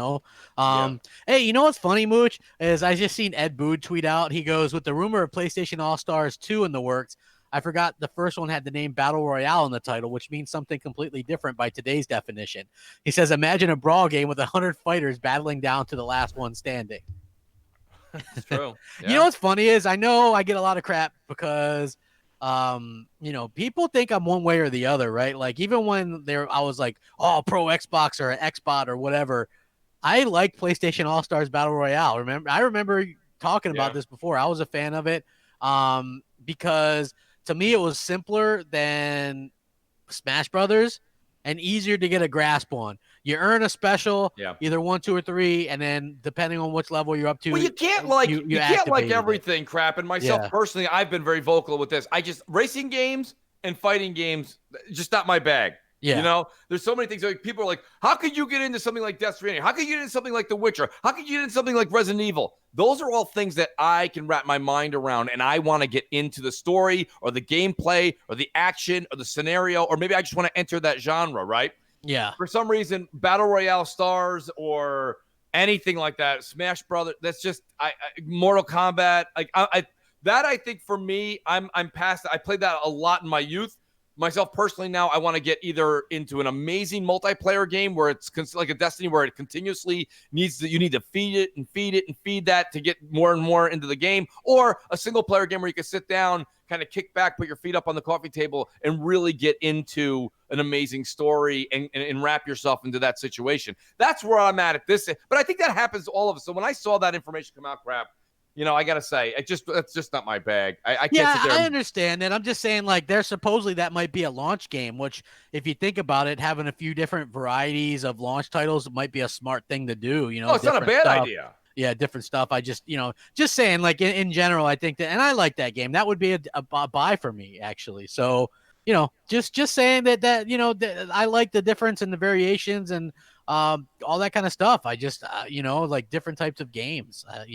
know what's funny, Mooch, is I just seen Ed Boon tweet out. He goes, with the rumor of PlayStation All Stars 2 in the works, I forgot the first one had the name Battle Royale in the title, which means something completely different by today's definition. He says, imagine a brawl game with 100 fighters battling down to the last one standing. It's true. Yeah. You know what's funny is I know I get a lot of crap because people think I'm one way or the other, right? Like even when I was like, oh, pro Xbox or an Xbot or whatever, I like PlayStation All-Stars Battle Royale. I remember talking about this before. I was a fan of it because to me it was simpler than Smash Brothers and easier to get a grasp on. You earn a special, either 1, 2, or 3, and then depending on which level you're up to, well, you can't like you can't like everything, Crap. And myself personally, I've been very vocal with this. Racing games and fighting games, just not my bag. Yeah. You know, there's so many things. Like people are like, how could you get into something like Death Stranding? How could you get into something like The Witcher? How could you get into something like Resident Evil? Those are all things that I can wrap my mind around, and I want to get into the story or the gameplay or the action or the scenario, or maybe I just want to enter that genre, right? Yeah. For some reason, Battle Royale stars or anything like that, Smash Brothers, that's just Mortal Kombat. Like I think for me, I'm past that. I played that a lot in my youth. Myself personally now, I want to get either into an amazing multiplayer game where it's like a Destiny where it continuously you need to feed it and feed it and feed that to get more and more into the game, or a single player game where you can sit down, kind of kick back, put your feet up on the coffee table and really get into an amazing story and wrap yourself into that situation. That's where I'm at this. But I think that happens to all of us. So when I saw that information come out, Crap, I got to say, it's just not my bag. I can't sit there. I understand that. I'm just saying, like, there's supposedly that might be a launch game, which, if you think about it, having a few different varieties of launch titles might be a smart thing to do. It's not a bad idea. Yeah, different stuff. I just, just saying, like, in general, I think that, and I like that game. That would be a buy for me, actually. So, just saying that I like the difference and the variations and all that kind of stuff. I just like different types of games. I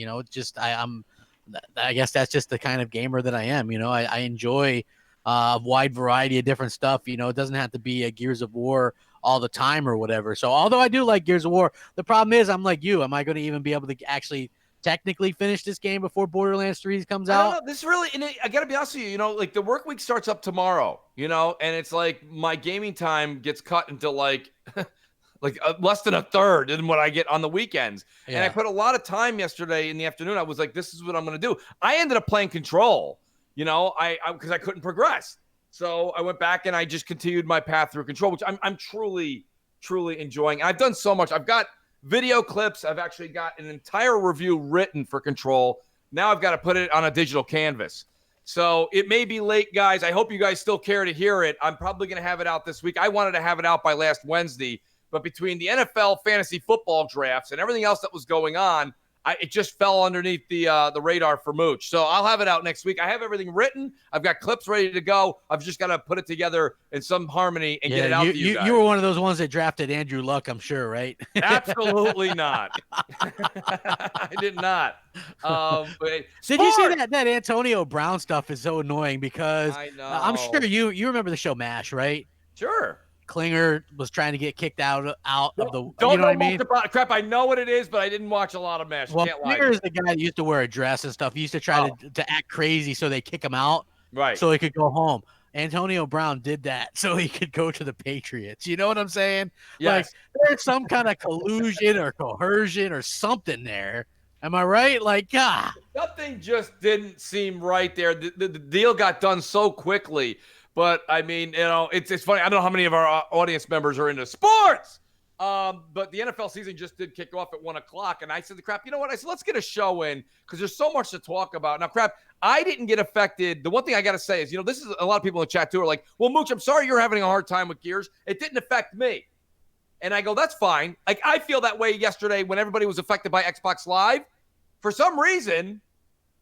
guess that's just the kind of gamer that I am. I enjoy a wide variety of different stuff. It doesn't have to be a Gears of War all the time or whatever. So although I do like Gears of War, the problem is I'm like you. Am I going to even be able to actually technically finish this game before Borderlands 3 comes out? I don't know. This really, and I got to be honest with you, like the work week starts up tomorrow, and it's like my gaming time gets cut into like less than a third than what I get on the weekends. Yeah. And I put a lot of time yesterday in the afternoon. I was like, this is what I'm going to do. I ended up playing Control, because I couldn't progress. So I went back and I just continued my path through Control, which I'm truly, truly enjoying. I've done so much. I've got video clips. I've actually got an entire review written for Control. Now I've got to put it on a digital canvas. So it may be late, guys. I hope you guys still care to hear it. I'm probably going to have it out this week. I wanted to have it out by last Wednesday. But between the NFL fantasy football drafts and everything else that was going on, it just fell underneath the radar for Mooch. So I'll have it out next week. I have everything written. I've got clips ready to go. I've just got to put it together in some harmony and get it out to you guys. You were one of those ones that drafted Andrew Luck, I'm sure, right? Absolutely not. I did not. Did you see that Antonio Brown stuff is so annoying because I know. I'm sure you remember the show MASH, right? Sure. Klinger was trying to get kicked out of the. Don't know know what I mean? much about Crap. I know what it is, but I didn't watch a lot of MASH. Well, Can't lie. Klinger is the guy that used to wear a dress and stuff. He used to try to act crazy so they kick him out, right? So he could go home. Antonio Brown did that so he could go to the Patriots. You know what I'm saying? Yes. Like there's some kind of collusion or coercion or something there. Am I right? Like, nothing just didn't seem right there. The deal got done so quickly. But, I mean, it's funny. I don't know how many of our audience members are into sports. But the NFL season just did kick off at 1 o'clock. And I said to Crap, you know what? I said, let's get a show in because there's so much to talk about. Now, Crap, I didn't get affected. The one thing I got to say is, this is a lot of people in the chat, too, are like, well, Mooch, I'm sorry you're having a hard time with Gears. It didn't affect me. And I go, that's fine. Like, I feel that way yesterday when everybody was affected by Xbox Live. For some reason,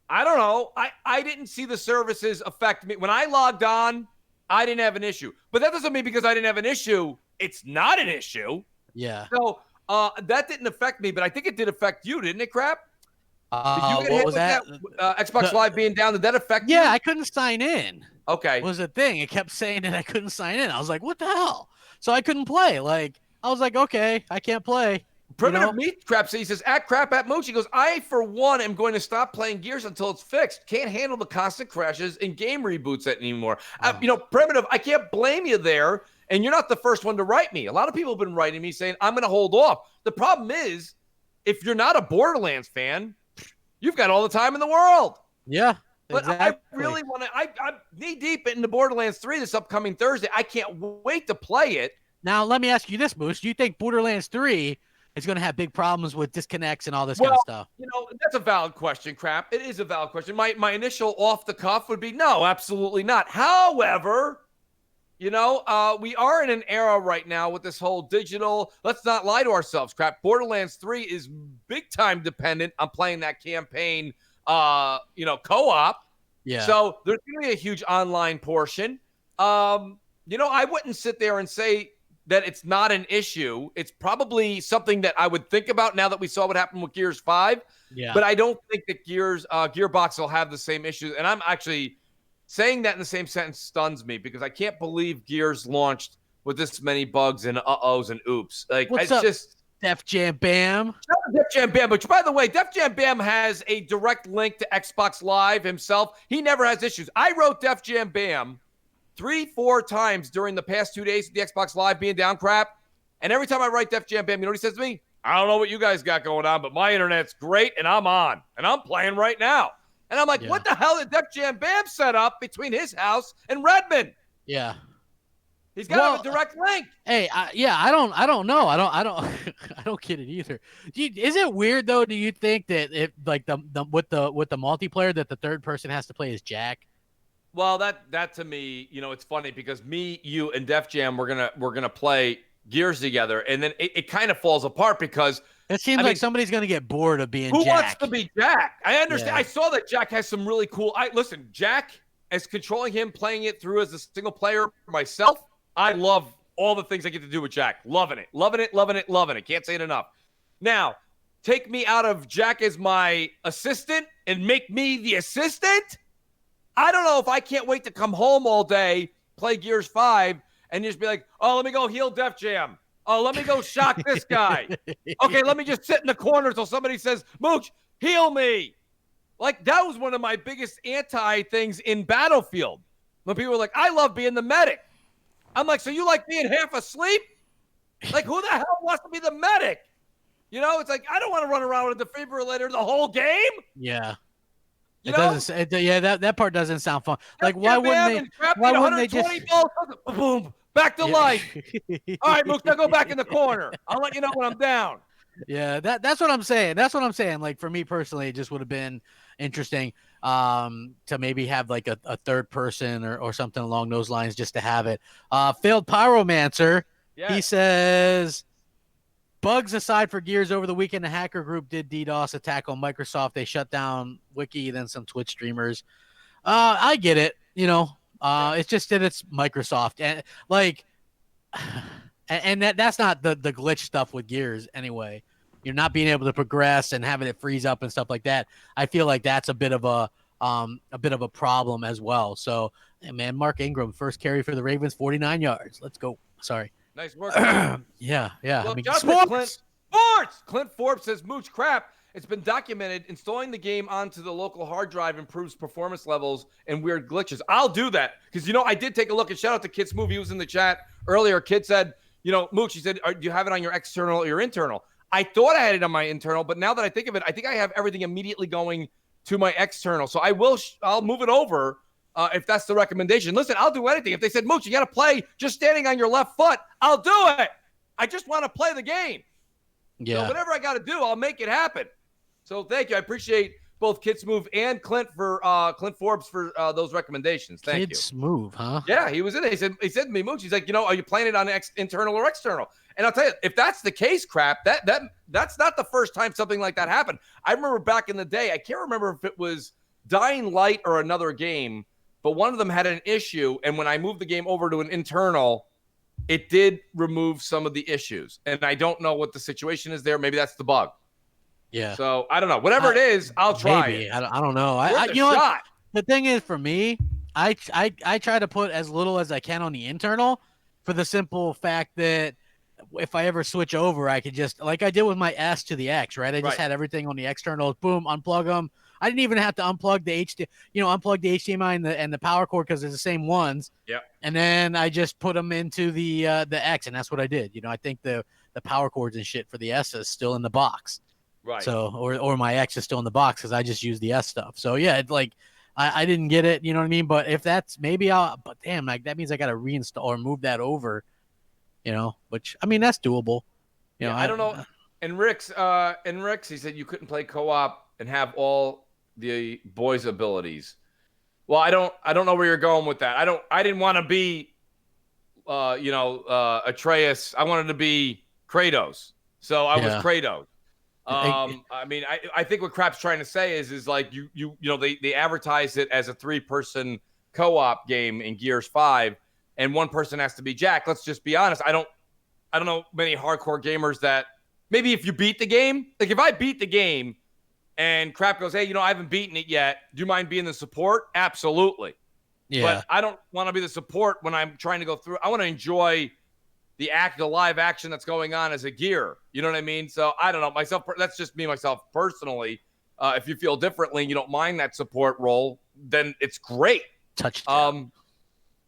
I don't know. I didn't see the services affect me. When I logged on, I didn't have an issue. But that doesn't mean because I didn't have an issue, it's not an issue. Yeah. So that didn't affect me, but I think it did affect you, didn't it, Crap? Did you get hit with that? Xbox Live being down, did that affect you? Yeah, I couldn't sign in. Okay. Was the thing. It kept saying that I couldn't sign in. I was like, what the hell? So I couldn't play. Like, I was like, okay, I can't play. Primitive Meat Crap he says, at Crap at Mooch. He goes, I, for one, am going to stop playing Gears until it's fixed. Can't handle the constant crashes and game reboots anymore. Primitive, I can't blame you there. And you're not the first one to write me. A lot of people have been writing me saying, I'm going to hold off. The problem is, if you're not a Borderlands fan, You've got all the time in the world. Yeah. But exactly. I really want to. I'm knee deep into Borderlands 3 this upcoming Thursday. I can't wait to play it. Now, let me ask you this, Mooch. Do you think Borderlands 3 is going to have big problems with disconnects and all this kind of stuff? That's a valid question, Crap. It is a valid question. My initial off the cuff would be no, absolutely not. However, we are in an era right now with this whole digital. Let's not lie to ourselves, Crap. Borderlands 3 is big time dependent on playing that campaign. Co-op. Yeah. So there's going to be a huge online portion. I wouldn't sit there and say that it's not an issue. It's probably something that I would think about now that we saw what happened with Gears 5. Yeah. But I don't think that Gearbox will have the same issues. And I'm actually saying that in the same sentence stuns me because I can't believe Gears launched with this many bugs and uh-ohs and oops. Like, What's it's up? just Def Jam Bam. Def Jam Bam, which by the way, Def Jam Bam has a direct link to Xbox Live himself. He never has issues. I wrote Def Jam Bam 3-4 times during the past 2 days of the Xbox Live being down, Crap. And every time I write Def Jam Bam, you know what he says to me? I don't know what you guys got going on, but my internet's great and I'm on and I'm playing right now. And I'm like, What the hell did Def Jam Bam set up between his house and Redmond? Yeah. He's got to have a direct link. Hey, I don't know. I don't get it either. Is it weird though? Do you think that if like the with the multiplayer that the third person has to play as Jack? Well, that to me, it's funny because me, you, and Def Jam we're gonna play Gears together, and then it kind of falls apart because it seems like somebody's gonna get bored of being who Jack. wants to be Jack? I understand. Yeah. I saw that Jack has some really cool. Listen, Jack, as controlling him, playing it through as a single player myself. I love all the things I get to do with Jack. Loving it. Can't say it enough. Now, take me out of Jack as my assistant and make me the assistant? I don't know if I can't wait to come home all day, play Gears 5, and just be like, oh, let me go heal Def Jam. Oh, let me go shock this guy. Okay, let me just sit in the corner until somebody says, Mooch, heal me. Like, that was one of my biggest anti-things in Battlefield. When people were like, I love being the medic. I'm like, so you like being half asleep? Like, who the hell wants to be the medic? It's like, I don't want to run around with a defibrillator the whole game. Yeah. That part doesn't sound fun. Like, why wouldn't they just balls, boom, back to life? All right, Mooch, now go back in the corner. I'll let you know when I'm down. Yeah, that's what I'm saying. Like, for me personally, it just would have been interesting to maybe have like a third person or something along those lines just to have it. Failed Pyromancer. Yes. He says, bugs aside for Gears over the weekend, the hacker group did DDoS attack on Microsoft. They shut down Wiki, then some Twitch streamers. I get it. It's just that it's Microsoft and like, and that's not the glitch stuff with Gears anyway. You're not being able to progress and having it freeze up and stuff like that. I feel like that's a bit of a problem as well. So, man, Mark Ingram, first carry for the Ravens, 49 yards. Let's go. Sorry. Nice work. Yeah. Well, I mean, sports. Clint Forbes says, Mooch, Crap. It's been documented. Installing the game onto the local hard drive improves performance levels and weird glitches. I'll do that because, I did take a look and shout out to Kid Smooth. He was in the chat earlier. Kid said, Mooch, he said, do you have it on your external or your internal? I thought I had it on my internal, but now that I think of it, I think I have everything immediately going to my external. So I'll move it over if that's the recommendation. Listen, I'll do anything. If they said, Mooch, you got to play just standing on your left foot, I'll do it. I just want to play the game. Yeah. So whatever I got to do, I'll make it happen. So thank you. I appreciate both Kid Smooth and Clint Forbes for those recommendations. Thank you. Kid Smooth, huh? Yeah, he was in it. He said to me, Mooch, he's like, are you playing it on internal or external? And I'll tell you, if that's the case, Crap, that's not the first time something like that happened. I remember back in the day, I can't remember if it was Dying Light or another game, but one of them had an issue. And when I moved the game over to an internal, it did remove some of the issues. And I don't know what the situation is there. Maybe that's the bug. Yeah. So I don't know. Whatever it is, I'll try maybe. it. I don't know. Shot. The thing is, for me, I try to put as little as I can on the internal for the simple fact that if I ever switch over, I could just, like I did with my S to the X, right? I just had everything on the externals. Boom, unplug them. I didn't even have to unplug the unplug the HDMI and the power cord because they're the same ones. Yeah. And then I just put them into the X, and that's what I did. I think the power cords and shit for the S is still in the box. Right. So, or my X is still in the box because I just use the S stuff. So yeah, it's like I didn't get it. You know what I mean? But if that's maybe but damn, like that means I got to reinstall or move that over. Which I mean that's doable. Yeah, I don't know. And Rick's, he said you couldn't play co-op and have all the boys' abilities. Well, I don't know where you're going with that. I didn't want to be, Atreus. I wanted to be Kratos, so I was Kratos. I mean, I think what Crap's trying to say is like they advertise it as a 3-person co-op game in Gears 5, and one person has to be Jack. Let's just be honest. I don't know many hardcore gamers that maybe if you beat the game, like if I beat the game and Crap goes, hey, I haven't beaten it yet. Do you mind being the support? Absolutely. Yeah. But I don't want to be the support when I'm trying to go through. I want to enjoy the live action that's going on as a gear. You know what I mean? So I don't know myself. That's just me, myself personally. If you feel differently and you don't mind that support role, then it's great. Touchdown.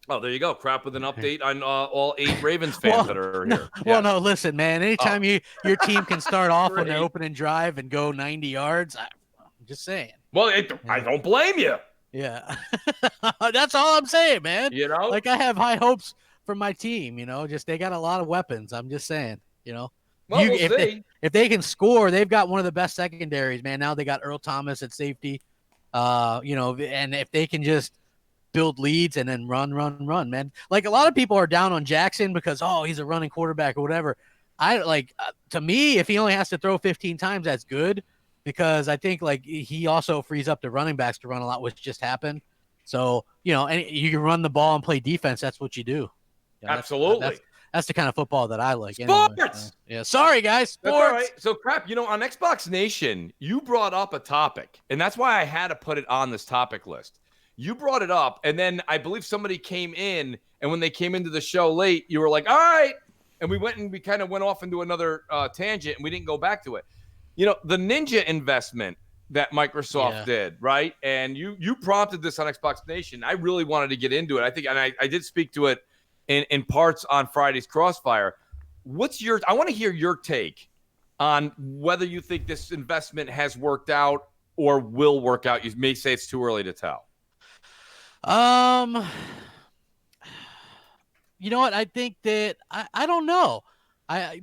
Oh, there you go. Crap with an update on all 8 Ravens fans that are here. Well, no, listen, man. Anytime your team can start off on the opening drive and go 90 yards, I'm just saying. Well, I don't blame you. Yeah. That's all I'm saying, man. Like I have high hopes for my team, just they got a lot of weapons. I'm just saying, Well, we'll see. If they can score, they've got one of the best secondaries, man. Now they got Earl Thomas at safety. And if they can just build leads and then run, man. Like a lot of people are down on Jackson because, he's a running quarterback or whatever. To me, if he only has to throw 15 times, that's good because I think like he also frees up the running backs to run a lot, which just happened. So, and you can run the ball and play defense. That's what you do. Absolutely. That's the kind of football that I like. Sports. Anyway. Yeah. Sorry, guys. Sports. That's all right. So, Crap, on Xbox Nation, you brought up a topic, and that's why I had to put it on this topic list. You brought it up, and then I believe somebody came in, and when they came into the show late, you were like, all right. And we kind of went off into another tangent, and we didn't go back to it. The Ninja investment that Microsoft did, right? And you prompted this on Xbox Nation. I really wanted to get into it. I think, and I did speak to it in parts on Friday's Crossfire. I want to hear your take on whether you think this investment has worked out or will work out. You may say it's too early to tell. You know what? I think that I don't know.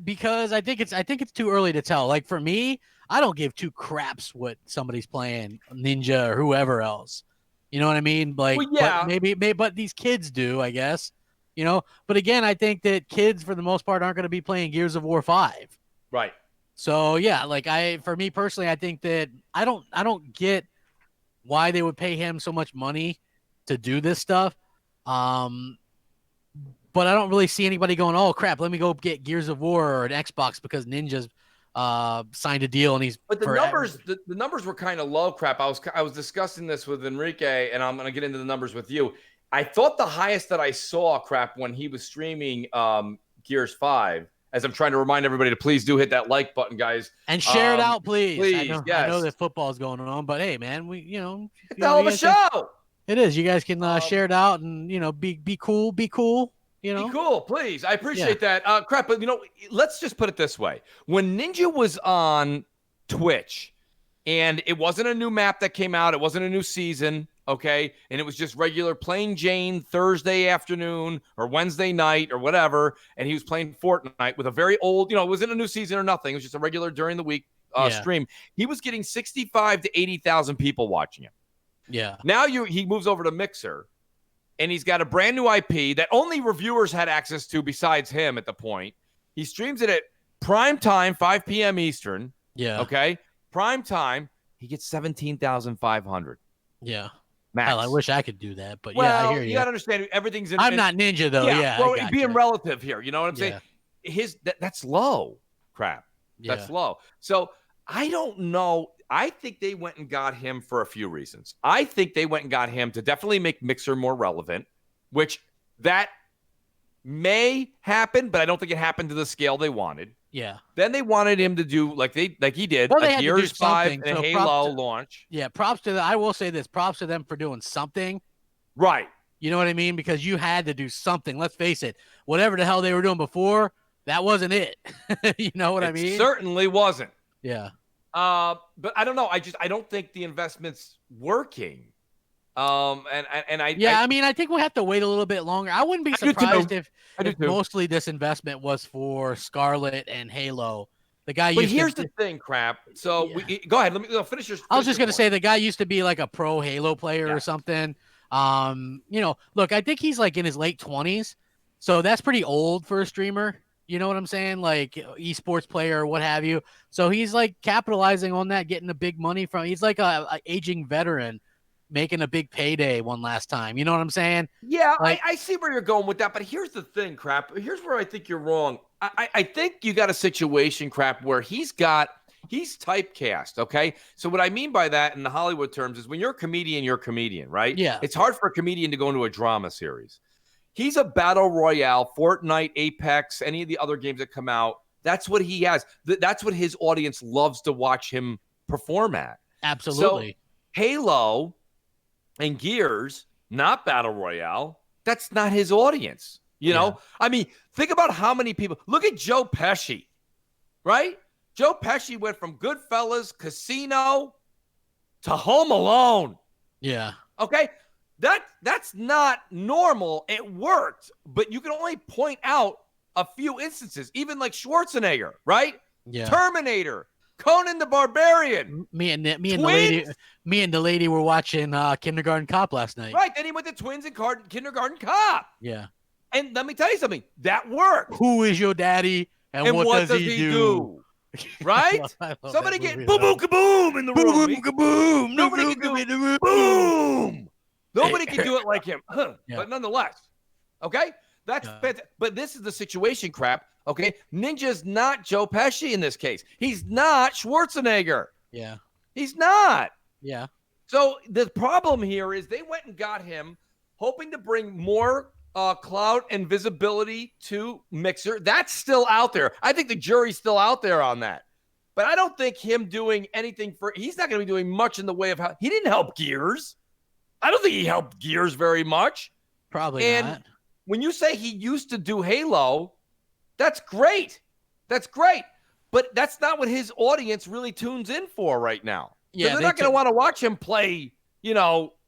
Because I think it's too early to tell. Like for me, I don't give two craps what somebody's playing, Ninja or whoever else. You know what I mean? Like, well, yeah. But these kids do, I guess. But again, I think that kids for the most part aren't going to be playing Gears of War 5. Right. So yeah, for me personally, I think that I don't get why they would pay him so much money to do this stuff. But I don't really see anybody going, oh crap, let me go get Gears of War or an Xbox because Ninja's signed a deal and he's. But the numbers were kind of low. Crap. I was discussing this with Enrique, and I'm going to get into the numbers with you. I thought the highest that I saw, Crap, when he was streaming Gears 5. As I'm trying to remind everybody to please do hit that like button, guys, and share it out, please. Please, I know that football is going on, but hey, man, it's a hell of a show. It is. You guys can share it out and be cool. Be cool. Be cool, please. I appreciate that. Crap, but let's just put it this way: when Ninja was on Twitch, and it wasn't a new map that came out, it wasn't a new season. Okay, and it was just regular plain Jane Thursday afternoon or Wednesday night or whatever, and he was playing Fortnite with a very old, it wasn't a new season or nothing. It was just a regular during the week stream. He was getting 65 to 80,000 people watching him. Yeah. Now he moves over to Mixer, and he's got a brand new IP that only reviewers had access to besides him at the point. He streams it at prime time, 5 p.m. Eastern. Yeah. Okay, prime time. He gets 17,500. Yeah. Max. Hell, I wish I could do that, but well, yeah, I hear you. You gotta understand everything's in. I'm not Ninja though. Yeah. Well, being relative here, you know what I'm saying? That's low. Crap. Yeah. That's low. So I don't know. I think they went and got him for a few reasons. I think they went and got him to definitely make Mixer more relevant, which that may happen, but I don't think it happened to the scale they wanted. Yeah. Then they wanted him to do like he did a Gears 5 and a Halo launch. Yeah, I will say this. Props to them for doing something. Right. You know what I mean? Because you had to do something. Let's face it. Whatever the hell they were doing before, that wasn't it. You know what I mean? It certainly wasn't. Yeah. But I don't know. I don't think the investment's working. I mean, I think we'll have to wait a little bit longer. I wouldn't be surprised if mostly this investment was for Scarlet and Halo. The guy But used here's to, the thing, Crap. So go ahead. Let me finish your. I was just gonna say the guy used to be like a pro Halo player or something. Look, I think he's like in his late 20s, so that's pretty old for a streamer. You know what I'm saying? Like esports player or what have you. So he's like capitalizing on that, getting the big money from. He's like a aging veteran, making a big payday one last time. You know what I'm saying? Yeah, like, I see where you're going with that, but here's the thing, Crap. Here's where I think you're wrong. I think you got a situation, Crap, where he's typecast, okay? So what I mean by that in the Hollywood terms is when you're a comedian, right? Yeah. It's hard for a comedian to go into a drama series. He's a battle royale, Fortnite, Apex, any of the other games that come out. That's what he has. That's what his audience loves to watch him perform at. Absolutely. So Halo and Gears, not battle royale, that's not his audience. You know, I mean, think about how many people. Look at Joe Pesci, right? Joe Pesci went from Goodfellas, Casino, to Home Alone. Yeah. Okay, that's not normal. It worked, but you can only point out a few instances. Even like Schwarzenegger, right? Yeah. Terminator, Conan the Barbarian. Me and the lady were watching Kindergarten Cop last night. Right. Then he went to Twins and Kindergarten Cop. Yeah. And let me tell you something. That worked. Who is your daddy? And what does he do? Right? Somebody get boom, boom, kaboom in the room. Boom, kaboom. Nobody can do it. Boom. Nobody can do it like him. But nonetheless, okay? That's fantastic. But this is the situation, Crap. Okay? Ninja's not Joe Pesci in this case. He's not Schwarzenegger. Yeah. He's not. Yeah. So the problem here is they went and got him hoping to bring more clout and visibility to Mixer. That's still out there. I think the jury's still out there on that. But I don't think him doing anything he's not going to be doing much in the way of how he didn't help Gears. I don't think he helped Gears very much. Probably not. When you say he used to do Halo, that's great. That's great. But that's not what his audience really tunes in for right now. Yeah, they're not going to want to watch him play,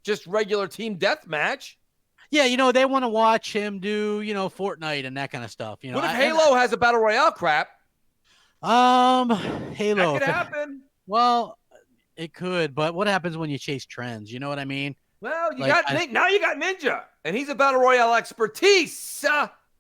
just regular team deathmatch. Yeah, they want to watch him do, Fortnite and that kind of stuff. What if Halo has a battle royale, Crap? Halo. That could happen. Well, it could, but what happens when you chase trends? You know what I mean? Well, now you got Ninja, and he's a battle royale expertise.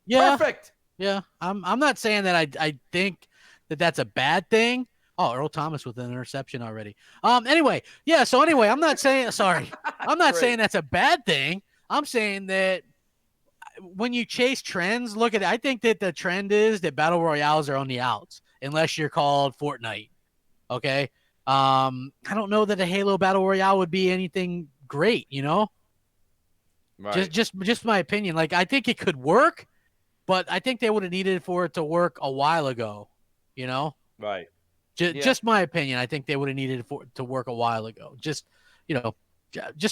Yeah. Perfect. Yeah, I'm not saying that I think that that's a bad thing. Oh, Earl Thomas with an interception already. Anyway, I'm not saying I'm not saying that's a bad thing. I'm saying that when you chase trends, look at it. I think that the trend is that battle royales are on the outs unless you're called Fortnite. Okay. I don't know that a Halo battle royale would be anything great, Right. Just my opinion. Like, I think it could work, but I think they would have needed for it to work a while ago, Right. Just my opinion. I think they would have needed for it to work a while ago. Just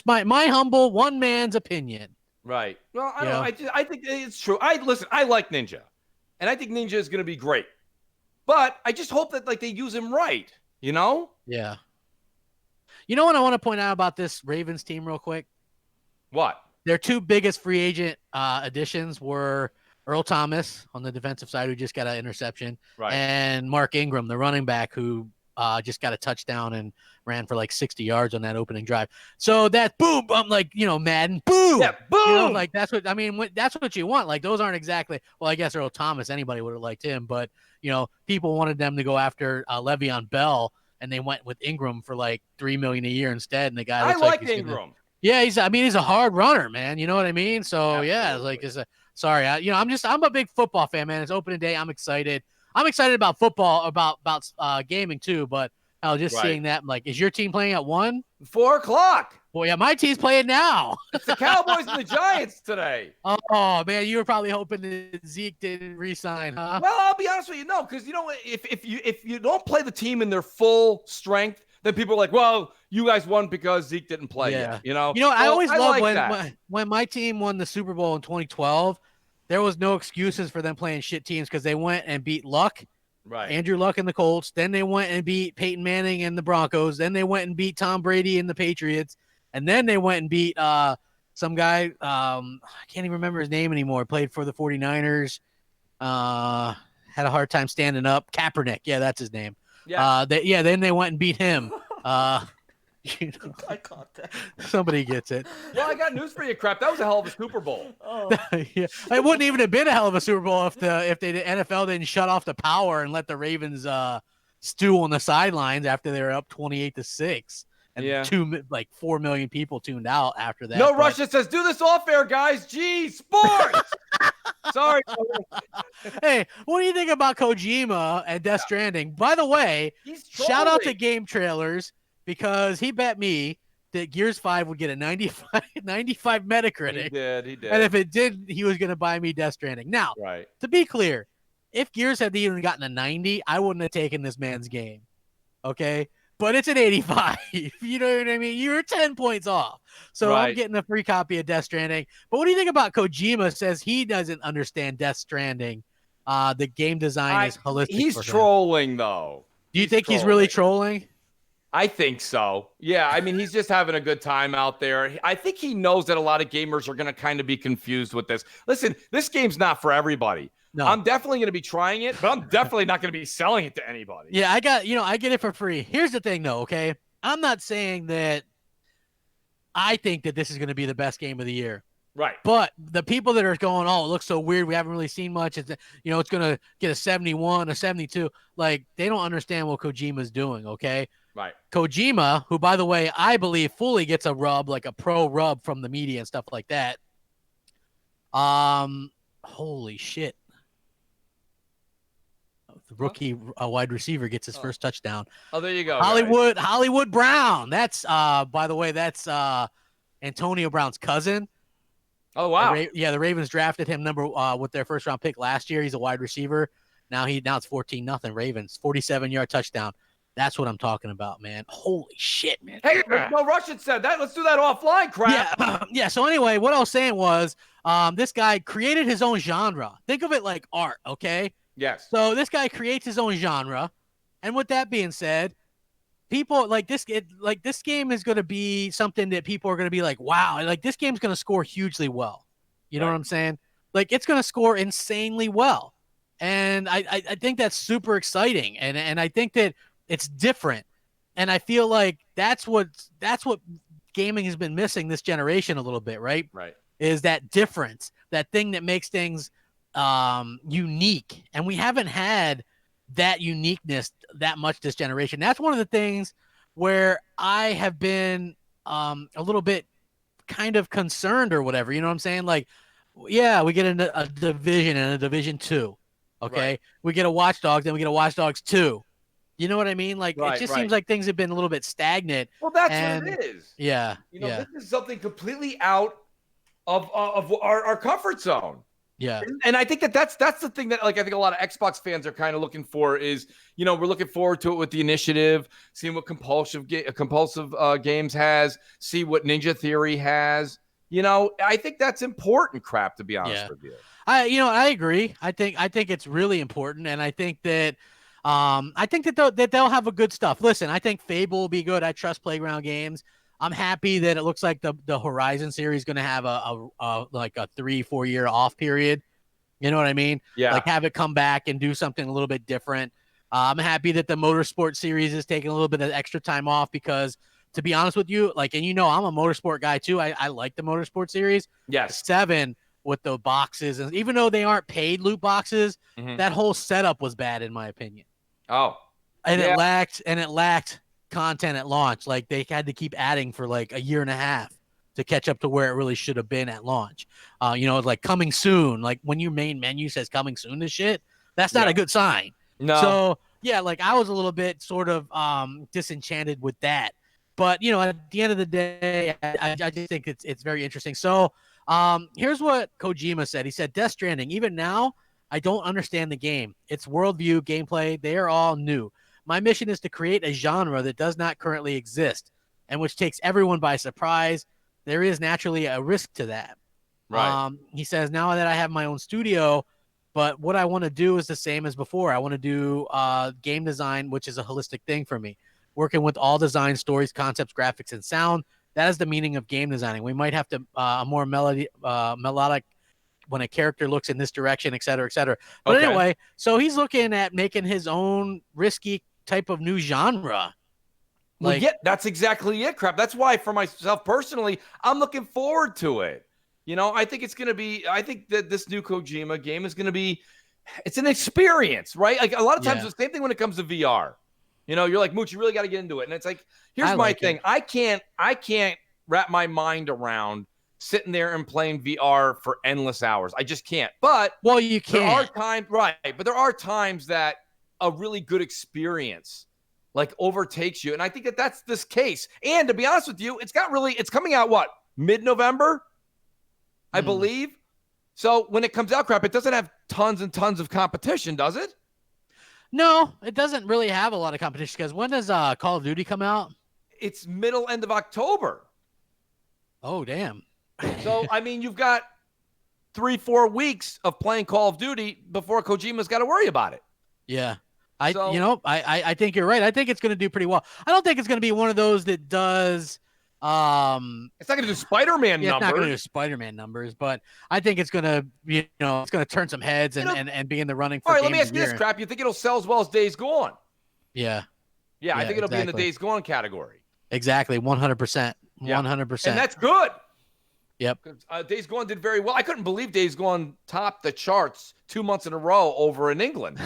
my humble one man's opinion. Right. Well, I think it's true. I like Ninja, and I think Ninja is going to be great, but I just hope that they use him right. Yeah. You know what I want to point out about this Ravens team real quick? What? Their two biggest free agent additions were Earl Thomas on the defensive side, who just got an interception, right, and Mark Ingram, the running back, who just got a touchdown and ran for like 60 yards on that opening drive. So that boom, I'm like, Madden, boom. Yeah, boom. That's what I mean. That's what you want. Like, those aren't exactly, well, I guess Earl Thomas, anybody would have liked him, but people wanted them to go after Le'Veon Bell, and they went with Ingram for like $3 million a year instead. And the guy, I like Ingram. Yeah, he's a hard runner, man. You know what I mean? So absolutely. I'm a big football fan, man. It's opening day. I'm excited. I'm excited about football, about gaming too, but seeing that, I'm like, is your team playing at 1? 4:00? Well, yeah, my team's playing now. It's the Cowboys and the Giants today. Oh man, you were probably hoping that Zeke didn't re-sign, huh? Well, I'll be honest with you, no, because if you don't play the team in their full strength, then people are like, well, you guys won because Zeke didn't play yet. I always love when my team won the Super Bowl in 2012. There was no excuses for them playing shit teams because they went and beat Luck Right. Andrew Luck and the Colts. Then they went and beat Peyton Manning and the Broncos. Then they went and beat Tom Brady and the Patriots. And then they went and beat some guy. I can't even remember his name anymore. Played for the 49ers. Had a hard time standing up. Kaepernick. Yeah, that's his name. Yeah. Then they went and beat him. You know, I caught that. somebody gets it. Well, I got news for you, Crap. That was a hell of a Super Bowl. Yeah. It wouldn't even have been a hell of a Super Bowl if the NFL didn't shut off the power and let the Ravens stew on the sidelines after they were up 28-6. And 4 million people tuned out after that. No, Russia says, do this off air, guys. Gee, sports. Sorry. Hey, what do you think about Kojima and Death Stranding? By the way, shout out to Game Trailers because he bet me that Gears 5 would get a 95 Metacritic. He did. And if it did, he was going to buy me Death Stranding. Now, to be clear, if Gears had even gotten a 90, I wouldn't have taken this man's game. Okay? But it's an 85. You know what I mean? You're 10 points off. So I'm getting a free copy of Death Stranding. But what do you think about Kojima says he doesn't understand Death Stranding? The game design is holistic. He's trolling, though. Do you think he's really trolling? I think so. Yeah, I mean, he's just having a good time out there. I think he knows that a lot of gamers are going to kind of be confused with this. Listen, this game's not for everybody. No. I'm definitely going to be trying it, but I'm definitely not going to be selling it to anybody. Yeah, I get it for free. Here's the thing, though, okay? I'm not saying that I think that this is going to be the best game of the year. Right. But the people that are going, oh, it looks so weird. We haven't really seen much. It's going to get a 71, a 72. Like, they don't understand what Kojima's doing, okay? Right. Kojima, who, by the way, I believe fully gets a rub, like a pro rub from the media and stuff like that. Holy shit. The rookie wide receiver gets his first touchdown. Oh, there you go. Hollywood Brown. That's, by the way, that's Antonio Brown's cousin. Oh, wow. The Ravens drafted him with their first round pick last year. He's a wide receiver. Now it's 14-0 Ravens, 47-yard touchdown. That's what I'm talking about, man. Holy shit, man. Hey, no, Russian said that. Let's do that offline, Crap. Yeah. So anyway, what I was saying was this guy created his own genre. Think of it like art, okay? Yes. So this guy creates his own genre. And with that being said, people this game is going to be something that people are going to be like, wow, like this game's going to score hugely well. You know what I'm saying? Like it's going to score insanely well. And I think that's super exciting. And I think that it's different. And I feel like that's what gaming has been missing this generation a little bit, right? Right. Is that difference, that thing that makes things unique. And we haven't had that uniqueness that much this generation. That's one of the things where I have been a little bit kind of concerned or whatever. You know what I'm saying? Like, yeah, we get a Division and a Division 2. Okay. Right. We get a Watch Dogs, then we get a Watch Dogs 2. You know what I mean? Like, it just seems like things have been a little bit stagnant. Well, that's what it is. Yeah. This is something completely out of our comfort zone. Yeah. And I think that's the thing that, like, I think a lot of Xbox fans are kind of looking for is, we're looking forward to it with the initiative, seeing what compulsive games has, see what Ninja Theory has. I think that's important, Crap, to be honest with you. I agree. I think it's really important. And I think that, that they'll have a good stuff. Listen, I think Fable will be good. I trust Playground Games. I'm happy that it looks like the Horizon series is going to have a 3-4 year off period. You know what I mean? Yeah. Like have it come back and do something a little bit different. I'm happy that the Motorsport series is taking a little bit of extra time off because, to be honest with you, I'm a Motorsport guy too. I like the Motorsport series. Yes. 7 with the boxes, and even though they aren't paid loot boxes, that whole setup was bad in my opinion. Oh. And it lacked content at launch. Like they had to keep adding for like a year and a half to catch up to where it really should have been at launch. Like coming soon, like when your main menu says coming soon to shit, that's not a good sign. No. So yeah, like I was a little bit sort of disenchanted with that. But at the end of the day, I just think it's very interesting. So here's what Kojima said. He said, Death Stranding, even now, I don't understand the game. Its worldview, gameplay, they are all new. My mission is to create a genre that does not currently exist and which takes everyone by surprise. There is naturally a risk to that. Right. He says, now that I have my own studio, But what I want to do is the same as before. I want to do game design, which is a holistic thing for me. Working with all design, stories, concepts, graphics, and sound. That is the meaning of game designing. We might have to a more melodic when a character looks in this direction, et cetera, et cetera. But anyway, so he's looking at making his own risky type of new genre. Well, yeah, that's exactly it, Crap. That's why, for myself personally, I'm looking forward to it. You know, I think it's going to be, I think that this new Kojima game is going to be, it's an experience, right? Like a lot of times, the same thing when it comes to VR. You know, you're like, Mooch, you really got to get into it. And it's like, here's my thing. I can't wrap my mind around sitting there and playing VR for endless hours. I just can't. But you can. There are times, right? But there are times that a really good experience like overtakes you, and I think that that's this case. And to be honest with you, it's coming out what, mid-November, I believe. So when it comes out, Crap, it doesn't have tons and tons of competition, does it? No, it doesn't really have a lot of competition because when does Call of Duty come out? It's end of October. Oh, damn. So, I mean, you've got 3-4 weeks of playing Call of Duty before Kojima's got to worry about it. Yeah. I think you're right. I think it's going to do pretty well. I don't think it's going to be one of those that does. It's not going to do Spider-Man numbers. It's not going to do Spider-Man numbers, but I think it's going to, it's going to turn some heads and be in the running for. All right, let me ask you this, Crap. You think it'll sell as well as Days Gone? Yeah. Yeah, I think it'll be in the Days Gone category. Exactly, 100%. 100%. And that's good. Yep. Days Gone did very well. I couldn't believe Days Gone topped the charts 2 months in a row over in England.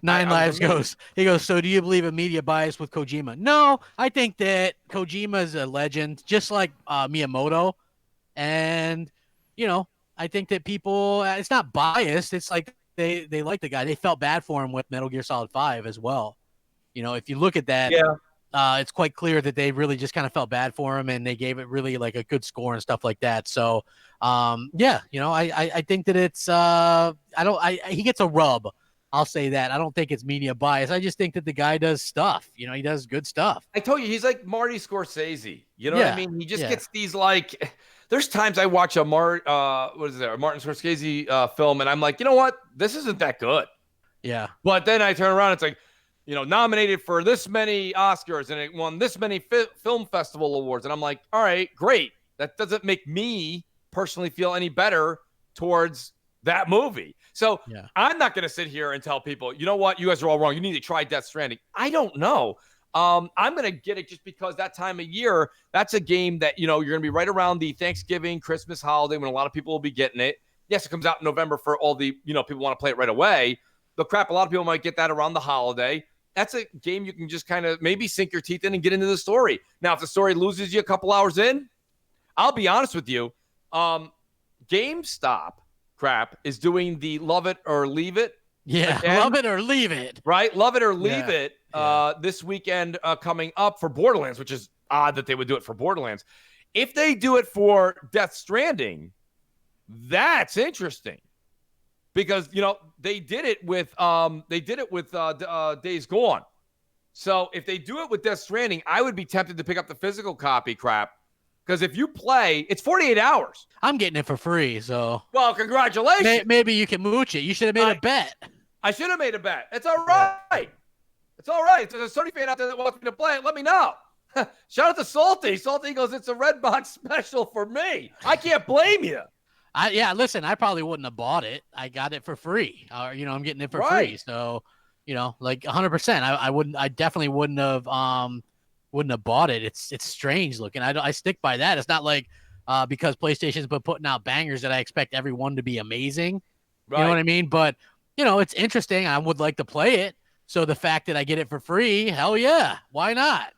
Nine Lives goes, so do you believe in media bias with Kojima? No, I think that Kojima is a legend, just like Miyamoto. And, I think that people, it's not biased. It's like they like the guy. They felt bad for him with Metal Gear Solid 5 as well. If you look at that, it's quite clear that they really just kind of felt bad for him and they gave it really like a good score and stuff like that. So, I think that it's, he gets a rub. I'll say that. I don't think it's media bias. I just think that the guy does stuff, he does good stuff. I told you, he's like Marty Scorsese. You know what I mean? He just gets these like, there's times I watch a Martin Scorsese film and I'm like, you know what? This isn't that good. Yeah. But then I turn around, it's like, nominated for this many Oscars and it won this many film festival awards. And I'm like, all right, great. That doesn't make me personally feel any better towards that movie. So I'm not going to sit here and tell people, you know what, you guys are all wrong. You need to try Death Stranding. I don't know. I'm going to get it just because that time of year, that's a game that, you're going to be right around the Thanksgiving, Christmas holiday when a lot of people will be getting it. Yes, it comes out in November for all the, people want to play it right away. But Crap, a lot of people might get that around the holiday. That's a game you can just kind of maybe sink your teeth in and get into the story. Now, if the story loses you a couple hours in, I'll be honest with you. GameStop, Crap, is doing the love it or leave it. Yeah, again. Love it or leave it. Right? Love it or leave it this weekend coming up for Borderlands, which is odd that they would do it for Borderlands. If they do it for Death Stranding, that's interesting. Because they did it with Days Gone. So if they do it with Death Stranding, I would be tempted to pick up the physical copy, Crap. Because if you play, it's 48 hours. I'm getting it for free, so. Well, congratulations. Maybe you can mooch it. You should have made a bet. I should have made a bet. It's all right. It's all right. If there's a Sony fan out there that wants me to play it, let me know. Shout out to Salty. Salty goes, it's a red box special for me. I can't blame you. Listen, I probably wouldn't have bought it. I got it for free. I'm getting it for free. So, like 100%. I definitely wouldn't have bought it. It's strange looking. I stick by that. It's not like because PlayStation's been putting out bangers that I expect everyone to be amazing. Right. You know what I mean? But it's interesting. I would like to play it. So the fact that I get it for free, hell yeah, why not?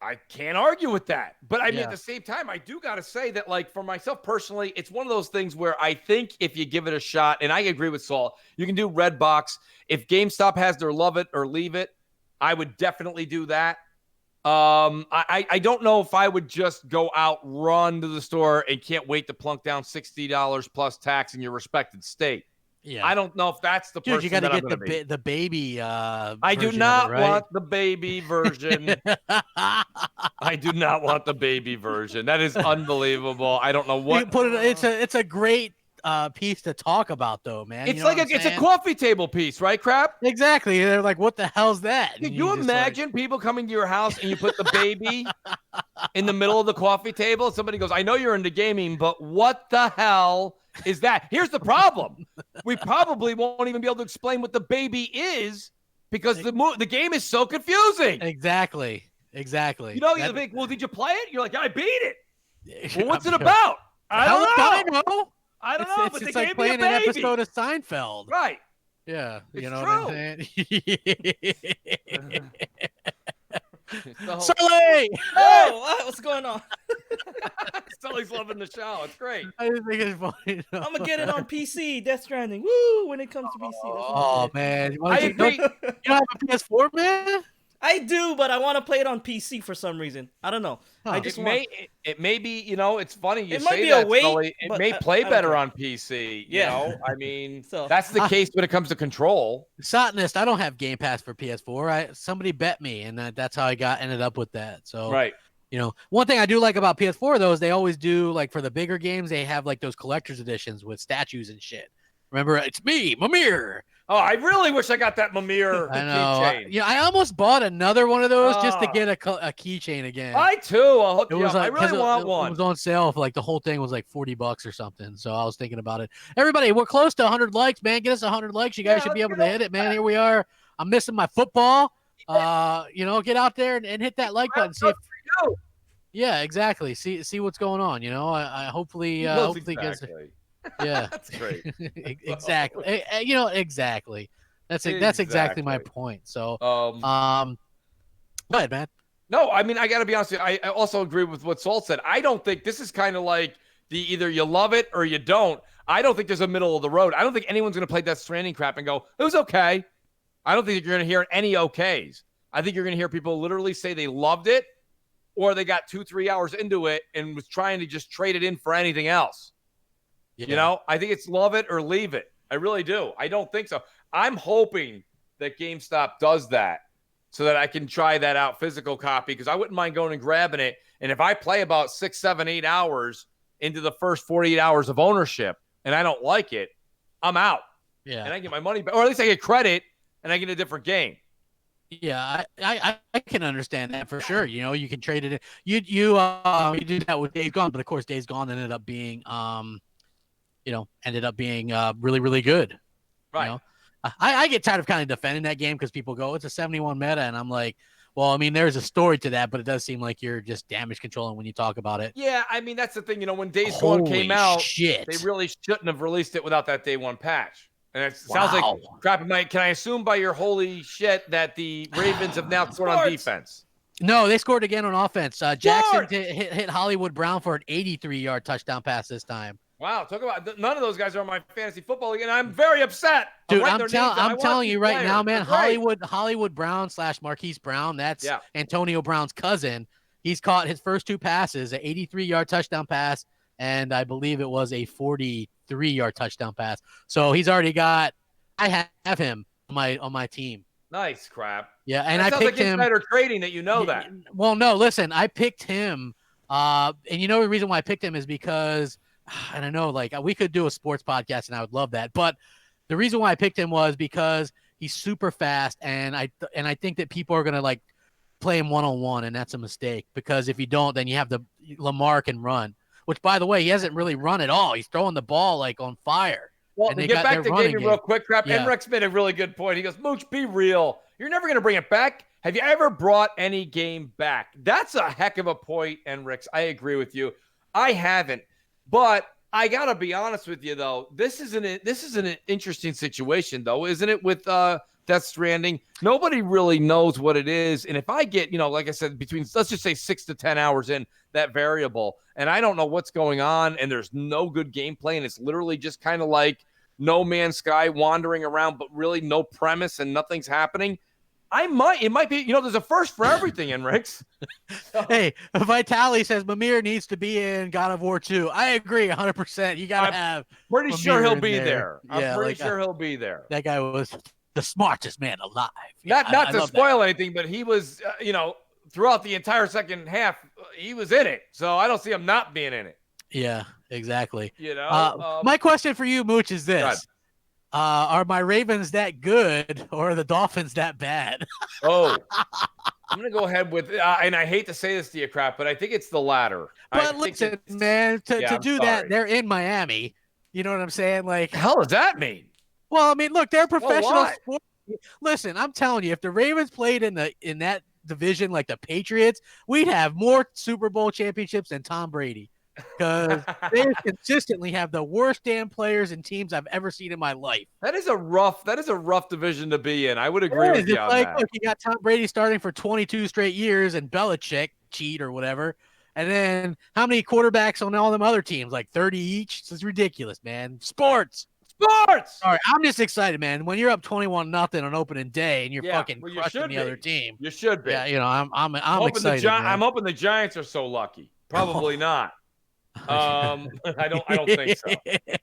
I can't argue with that. But I mean, at the same time, I do got to say that, like, for myself personally, it's one of those things where I think if you give it a shot, and I agree with Saul, you can do Redbox. If GameStop has their love it or leave it, I would definitely do that. I don't know if I would just go out, run to the store, and can't wait to plunk down $60 plus tax in your respected state. Yeah, I don't know if that's the person. Dude, you got to get the baby. I do not want the baby version. I do not want the baby version. That is unbelievable. I don't know what. It's a great piece to talk about, though, man. It's You know like what I'm it's a saying? coffee table piece, right, Crap? Exactly. They're like, what the hell's that? Could And you just like- imagine people coming to your house and you put the baby in the middle of the coffee table? Somebody goes, I know you're into gaming, but what the hell is that? Here's the problem. We probably won't even be able to explain what the baby is because the game is so confusing. Exactly. You know, you think, well, did you play it? You're like, I beat it. Well, what's it about? I don't know. I don't know, but they it's gave like me a playing an baby. episode of Seinfeld. Right. Yeah. It's You know true. what I'm saying? So, Sully! Oh, what's going on? Sully's loving the show. It's great. I just think it's funny. I'm gonna get it on PC. Death Stranding. Woo! When it comes to PC. That's what Oh, I'm man. I agree. You don't have a PS4, man? I do, but I want to play it on PC for some reason. I don't know. I Huh. just It may be, you know, it's funny you It say might be that, a wait, Sully. It but may I play don't better care. on PC. Yeah. You know, I mean, So- that's the case when it comes to control. Satanist, I don't have Game Pass for PS4. Somebody bet me, and that's how I ended up with that. So, Right. you know, one thing I do like about PS4 though is they always do, like, for the bigger games, they have like those collector's editions with statues and shit. Remember, it's me, Mimir. Oh, I really wish I got that Mimir I know. keychain. Yeah, I almost bought another one of those just to get a keychain again. I too. I'll hook It you was up. I like, really 'cause want it one. was on sale for like the whole thing was like $40 or something. So I was thinking about it. Everybody, we're close to 100 likes, man. Get us 100 likes. You guys should be able to hit it, man. Here we are. I'm missing my football. You know, get out there and hit that like button. See if, yeah, exactly. See what's going on. You know, I hopefully gets. Exactly. Yeah, That's great. exactly. You know, exactly. That's exactly my Exactly. point. So, Um, go ahead, man. No, I mean, I got to be honest with you. I also agree with what Salt said. I don't think this is kind of like the either you love it or you don't. I don't think there's a middle of the road. I don't think anyone's going to play Death Stranding crap and go, it was okay. I don't think you're going to hear any okays. I think you're going to hear people literally say they loved it or they got 2-3 hours into it and was trying to just trade it in for anything else. Yeah. You know, I think it's love it or leave it. I really do. I don't think so. I'm hoping that GameStop does that so that I can try that out physical copy because I wouldn't mind going and grabbing it. And if I play about 6, 7, 8 hours into the first 48 hours of ownership and I don't like it, I'm out. Yeah. And I get my money back, or at least I get credit and I get a different game. Yeah, I can understand that for sure. You know, you can trade it in. You did that with Days Gone, but of course Days Gone ended up being really, really good. Right. You know? I get tired of kind of defending that game because people go, it's a 71 meta, and I'm like, well, I mean, there's a story to that, but it does seem like you're just damage controlling when you talk about it. Yeah, I mean, that's the thing. You know, when Days Gone came out, shit. they really shouldn't have released it without that day one patch. And it sounds Wow. like crap. Can I assume by your holy shit that the Ravens have now scored on defense? No, they scored again on offense. Jackson hit Hollywood Brown for an 83-yard touchdown pass this time. Wow, talk about none of those guys are on my fantasy football league, and I'm very upset. Dude, I'm telling you right now, man. Hollywood. Hollywood Brown / Marquise Brown. That's Antonio Brown's cousin. He's caught his first 2 passes, an 83-yard touchdown pass, and I believe it was a 43-yard touchdown pass. So he's already got. I have him on my team. Nice crap. Yeah, and that I sounds picked like him. Insider trading that you know that. Well, no, listen, I picked him. And you know the reason why I picked him is because, and I know like we could do a sports podcast and I would love that, but the reason why I picked him was because he's super fast, and I think that people are gonna like play him one-on-one, and that's a mistake because if you don't, then you have Lamar can run, which by the way he hasn't really run at all. He's throwing the ball like on fire. Well, and to get back to gaming real quick, crap. Yeah. Enric made a really good point. He goes, Mooch, be real. You're never going to bring it back. Have you ever brought any game back? That's a heck of a point, Enric. I agree with you. I haven't. But I got to be honest with you, though. This is an interesting situation, though, isn't it, with Death Stranding? Nobody really knows what it is. And if I get, like I said, between, let's just say 6 to 10 hours in that variable, and I don't know what's going on, and there's no good gameplay, and it's literally just kind of like No Man's Sky wandering around, but really no premise and nothing's happening. It might be, there's a first for everything, Enric. Hey, Vitali says Mimir needs to be in God of War 2. I agree 100%. You got to have. Pretty Mimir sure he'll in be there. there. Yeah, I'm pretty sure he'll be there. That guy was the smartest man alive. Not to spoil anything, but he was, throughout the entire second half, he was in it. So I don't see him not being in it. Yeah, exactly. You know, My question for you, Mooch, is God. this: are my Ravens that good, or are the Dolphins that bad? Oh, I'm gonna go ahead with, and I hate to say this to you, Crap, but I think it's the latter. I But think listen, it's, man, yeah, to I'm do that, sorry. they're in Miami. You know what I'm saying? Like, The hell does that mean? well, I mean, look, they're Well, professional what? sports. Listen, I'm telling you, if the Ravens played in that division like the Patriots, we'd have more Super Bowl championships than Tom Brady, because they consistently have the worst damn players and teams I've ever seen in my life. That is a rough division to be in. I would agree with you It's on like, that. look, you got Tom Brady starting for 22 straight years and Belichick cheat or whatever. And then how many quarterbacks on all them other teams? Like 30 each? This is ridiculous, man. Sports. Sports. All right, I'm just excited, man. When you're up 21-0 on opening day and you're Yeah, fucking well, you crushing should the be. other team. You should be. Yeah, you know, I'm hoping excited, man. I'm hoping the Giants are so lucky. Probably not. I don't think so.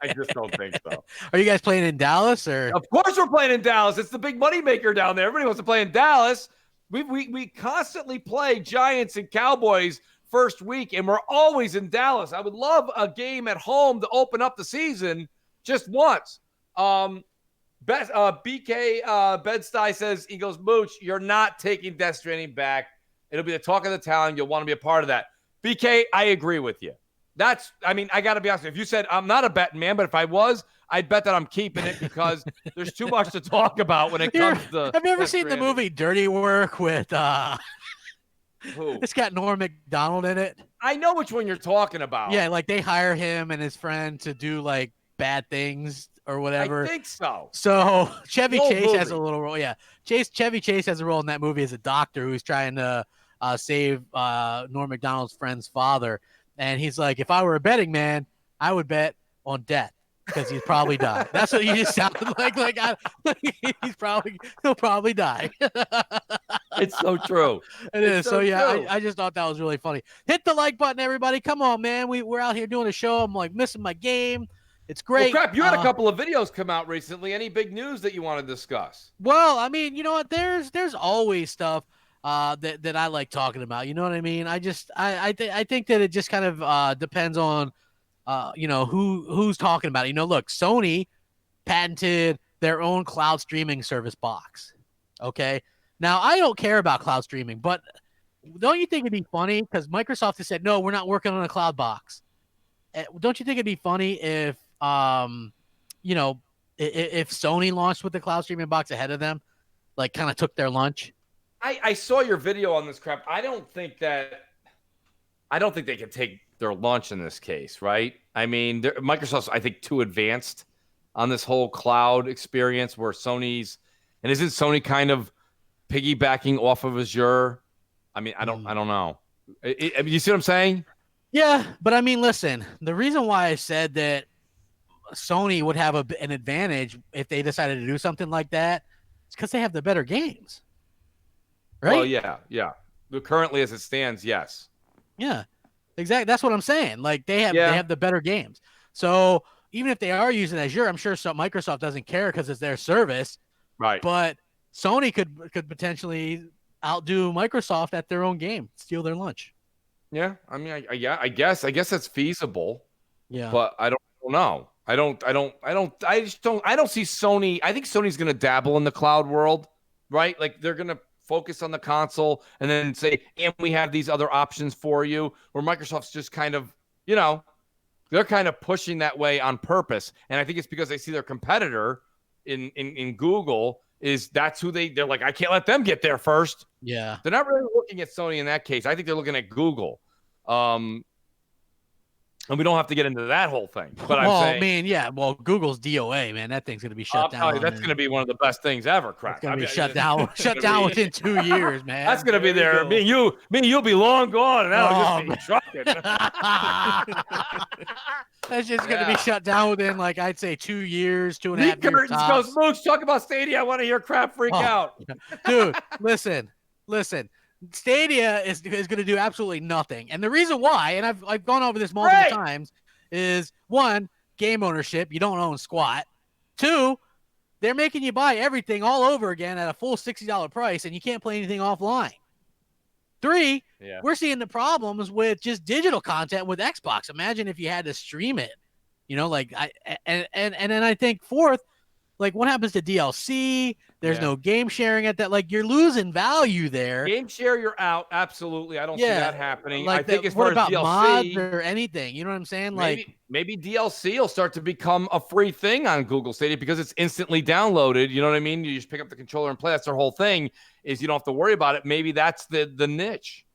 I just don't think so. Are you guys playing in Dallas or? Of course we're playing in Dallas. It's the big money maker down there. Everybody wants to play in Dallas. We constantly play Giants and Cowboys first week, and we're always in Dallas. I would love a game at home to open up the season just once. BK Bed-Stuy says, he goes, Mooch, you're not taking Death Stranding back. It'll be the talk of the town. You'll want to be a part of that. BK, I agree with you. I got to be honest. If you said I'm not a betting man, but if I was, I'd bet that I'm keeping it because there's too much to talk about when it comes to. Have you ever seen the movie Dirty Work with Who? It's got Norm Macdonald in it. I know which one you're talking about. Yeah, like they hire him and his friend to do like bad things or whatever. I think so. So Chevy Chase movie. has a little role. Yeah, Chevy Chase has a role in that movie as a doctor who's trying to save Norm Macdonald's friend's father. And he's like, if I were a betting man, I would bet on death because he'd probably die. That's what he just sounded like. He'll probably die. It's so true. It is. So yeah, true. I just thought that was really funny. Hit the like button, everybody. Come on, man. We're out here doing a show. I'm like missing my game. It's great. Well, Crap, you had a couple of videos come out recently. Any big news that you want to discuss? Well, I mean, you know what? There's always stuff that I like talking about. You know what I mean? I think that it just kind of depends on who's talking about it. You know, look, Sony patented their own cloud streaming service box. Okay. Now I don't care about cloud streaming, but don't you think it'd be funny? Because Microsoft has said, no, we're not working on a cloud box. Don't you think it'd be funny if if Sony launched with the cloud streaming box ahead of them, like kind of took their lunch? I saw your video on this, Crap. I don't think they can take their lunch in this case, right? I mean, Microsoft's, I think, too advanced on this whole cloud experience where isn't Sony kind of piggybacking off of Azure? I mean, I don't know. You see what I'm saying? Yeah, but I mean, listen, the reason why I said that Sony would have an advantage if they decided to do something like that is because they have the better games. Right? Well, yeah. Currently, as it stands, yes. Yeah, exactly. That's what I'm saying. Like they have the better games. So even if they are using Azure, I'm sure Microsoft doesn't care because it's their service. Right. But Sony could potentially outdo Microsoft at their own game, steal their lunch. Yeah, I mean, I guess that's feasible. Yeah. But I don't know. I don't see Sony. I think Sony's going to dabble in the cloud world, right? Like they're going to focus on the console and then say, and we have these other options for you, where Microsoft's just kind of, they're kind of pushing that way on purpose. And I think it's because they see their competitor in Google that's who they're like, I can't let them get there first. Yeah. They're not really looking at Sony in that case. I think they're looking at Google. And we don't have to get into that whole thing. But I'm saying, Google's DOA, man, that thing's gonna be shut down. That's gonna be one of the best things ever. Crap, it's gonna be shut down within 2 years, man. That's gonna be there. Me and you'll be long gone, and that'll just be trucking. That's just gonna be shut down within, like, I'd say 2 years, 2.5 years. Curtains goes, Mooch, talk about Stadia. I want to hear Crap freak out. Dude, listen. Stadia is going to do absolutely nothing. And the reason why, and I've gone over this multiple times, is 1, game ownership. You don't own squat. 2, they're making you buy everything all over again at a full $60 price, and you can't play anything offline. 3, Yeah. we're seeing the problems with just digital content with Xbox. Imagine if you had to stream it, like and then I think 4th, like what happens to DLC? There's no game sharing at that. Like you're losing value there. Game share, you're out. Absolutely. I don't see that happening. Like I think as what far about as mods DLC or anything? You know what I'm saying? maybe DLC will start to become a free thing on Google Stadia because it's instantly downloaded. You know what I mean? You just pick up the controller and play. That's their whole thing, is you don't have to worry about it. Maybe that's the niche.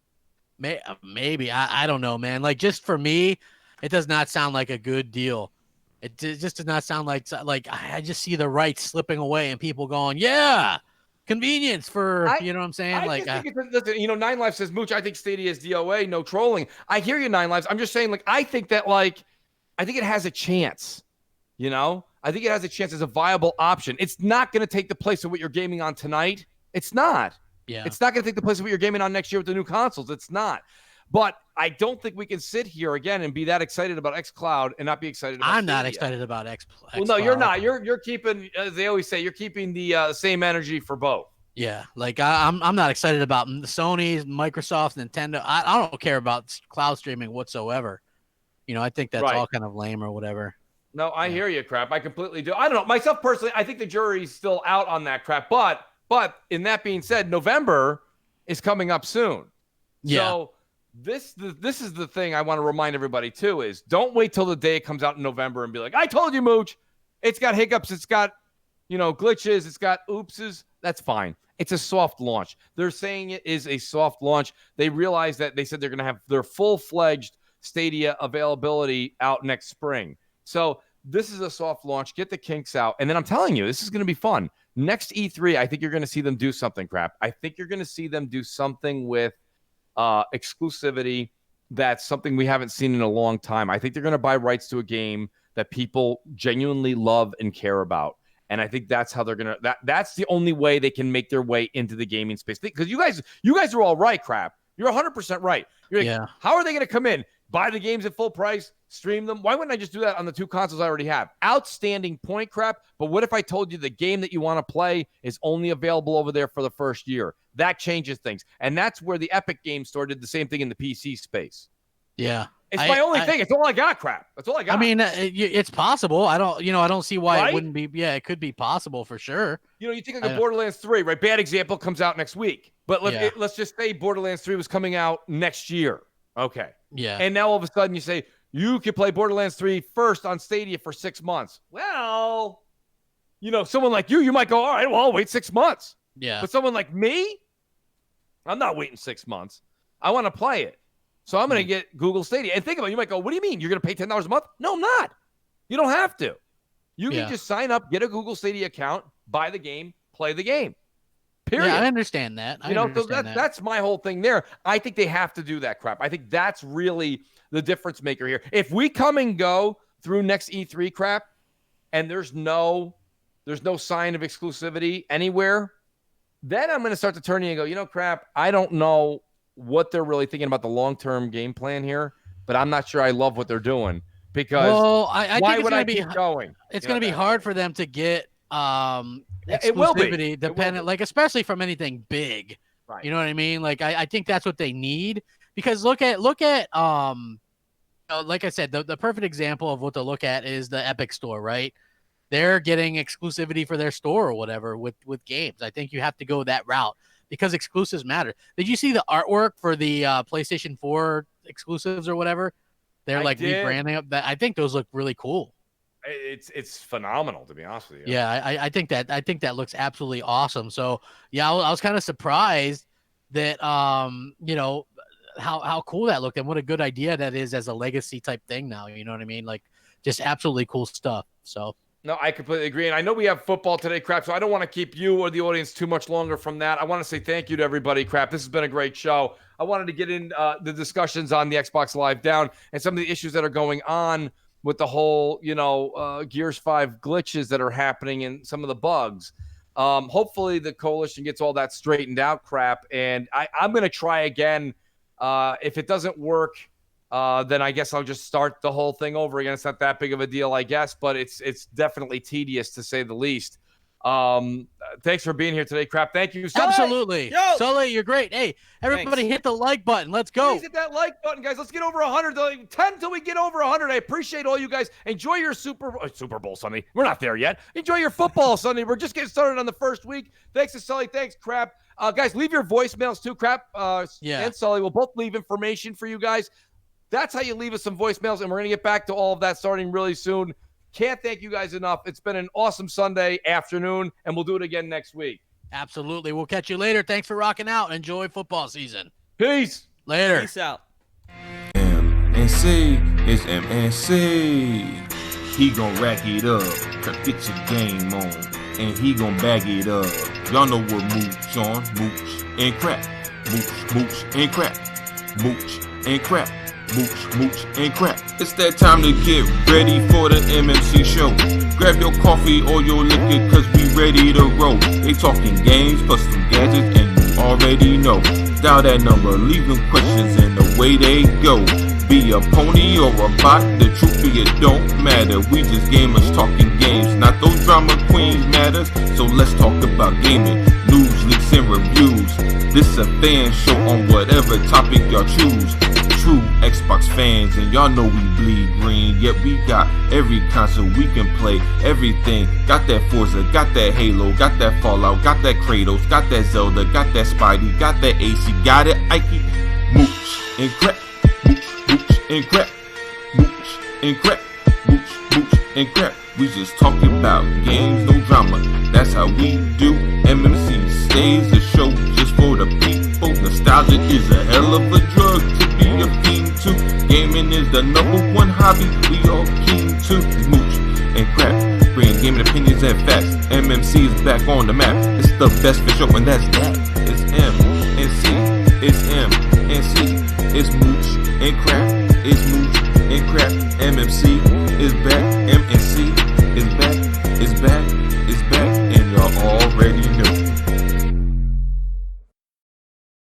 Maybe. I don't know, man. Like just for me, it does not sound like a good deal. It just does not sound like I just see the rights slipping away and people going, yeah, convenience for, you know what I'm saying? I just think listen, Nine Lives says, Mooch, I think Stadia is DOA, no trolling. I hear you, Nine Lives. I'm just saying, I think that, I think it has a chance, I think it has a chance as a viable option. It's not going to take the place of what you're gaming on tonight. It's not. Yeah. It's not going to take the place of what you're gaming on next year with the new consoles. It's not. But I don't think we can sit here again and be that excited about xCloud and not be excited about I'm not Stadia. excited about xCloud. Well, no, you're not. You're keeping, as they always say, you're keeping the same energy for both. Yeah, I'm not excited about Sony's, Microsoft, Nintendo. I don't care about cloud streaming whatsoever. I think that's all kind of lame or whatever. No, I hear you, Crap. I completely do. I don't know. Myself personally, I think the jury's still out on that crap. But in that being said, November is coming up soon. Yeah. So this is the thing I want to remind everybody too, is don't wait till the day it comes out in November and be like, I told you, Mooch, it's got hiccups, it's got, glitches, it's got oopses. That's fine. It's a soft launch. They're saying it is a soft launch. They realize that they said they're going to have their full-fledged Stadia availability out next spring. So this is a soft launch. Get the kinks out. And then I'm telling you, this is going to be fun. Next E3, I think you're going to see them do something, Crap. I think you're going to see them do something with exclusivity. That's something we haven't seen in a long time. I think they're going to buy rights to a game that people genuinely love and care about. And I think that's how they're going to, that's the only way they can make their way into the gaming space. Because you guys are all right, Crap. You're 100% right. You're like, how are they going to come in, buy the games at full price, stream them? Why wouldn't I just do that on the 2 consoles I already have? Outstanding point, Crap. But what if I told you the game that you want to play is only available over there for the first year? That changes things. And that's where the Epic Game Store did the same thing in the PC space. Yeah. It's my only thing. It's all I got, Crap. That's all I got. I mean, it's possible. I don't see why it wouldn't be. Yeah, it could be possible for sure. You think like a Borderlands 3, right? Bad example, comes out next week. But let's just say Borderlands 3 was coming out next year. Okay. Yeah. And now all of a sudden you say, you can play Borderlands 3 first on Stadia for 6 months. Well, someone like you might go, all right, well, I'll wait 6 months. Yeah. But someone like me, I'm not waiting 6 months. I want to play it. So I'm going to get Google Stadia. And think about it. You might go, what do you mean? You're going to pay $10 a month? No, I'm not. You don't have to. You can just sign up, get a Google Stadia account, buy the game, play the game. Period. Yeah, I understand that. That's my whole thing there. I think they have to do that, Crap. I think that's really the difference maker here. If we come and go through next E3, Crap, and there's no sign of exclusivity anywhere, then I'm going to start to turn and go, Crap, I don't know what they're really thinking about the long-term game plan here, but I'm not sure I love what they're doing, because I why think would I keep going? It's going to be hard for them to get exclusivity, it will be. dependent, especially from anything big. Right. You know what I mean? I think that's what they need, because look at like I said, the perfect example of what to look at is the Epic Store, right? They're getting exclusivity for their store or whatever with games. I think you have to go that route, because exclusives matter. Did you see the artwork for the PlayStation 4 exclusives or whatever? They're rebranding up. I think those look really cool. It's phenomenal, to be honest with you. Yeah, I think that looks absolutely awesome. So yeah, I was kind of surprised that how cool that looked, and what a good idea that is as a legacy type thing now. You know what I mean? Just absolutely cool stuff. So. No, I completely agree. And I know we have football today, Crap, so I don't want to keep you or the audience too much longer from that. I want to say thank you to everybody, Crap. This has been a great show. I wanted to get in the discussions on the Xbox Live Down and some of the issues that are going on with the whole, Gears 5 glitches that are happening and some of the bugs. Hopefully the coalition gets all that straightened out, Crap. And I'm going to try again. If it doesn't work, then I guess I'll just start the whole thing over again. It's not that big of a deal, I guess, but it's definitely tedious, to say the least. Thanks for being here today, Crap. Thank you. Sully! Absolutely. Yo! Sully, you're great. Hey, everybody hit the like button. Let's go. Please hit that like button, guys. Let's get over 100. 10 till we get over 100. I appreciate all you guys. Enjoy your Super Bowl Sunday. We're not there yet. Enjoy your football Sunday. We're just getting started on the first week. Thanks to Sully. Thanks, Crap. Guys, leave your voicemails too, Crap. And Sully will both leave information for you guys. That's how you leave us some voicemails, and we're going to get back to all of that starting really soon. Can't thank you guys enough. It's been an awesome Sunday afternoon, and we'll do it again next week. Absolutely. We'll catch you later. Thanks for rocking out. Enjoy football season. Peace. Later. Peace out. MNC is MNC. He gon' rack it up, get your game on, and he gon' bag it up. Y'all know what Mooch on, Mooch and Crap. Mooch and Crap. Mooch and Crap. Mooch and Crap. It's that time to get ready for the MMC show. Grab your coffee or your liquor, cause we ready to roll. They talking games, plus some gadgets, and you already know. Dial that number, leave them questions, and away they go. Be a pony or a bot, the truth be it don't matter. We just gamers talking games, not those drama queens matters. So let's talk about gaming, news, leaks, and reviews. This a fan show on whatever topic y'all choose. True Xbox fans, and y'all know we bleed green. Yet we got every console we can play, everything. Got that Forza, got that Halo, got that Fallout, got that Kratos, got that Zelda, got that Spidey, got that AC, got it Ike. Mooch and Crap. Mooch and Crap. Mooch and Crap. Mooch and Crap. We just talking about games, no drama. That's how we do. MMC stays a show just for the people. Nostalgia is a hell of a drug to be a fiend to. Gaming is the #1 hobby we all keen to. Mooch and Crap, bringing gaming opinions and facts. MMC is back on the map. It's the best for show, and that's that. It's MNC. It's MNC. It's Mooch and Crap. It's Mooch and Crap. MMC is back. MNC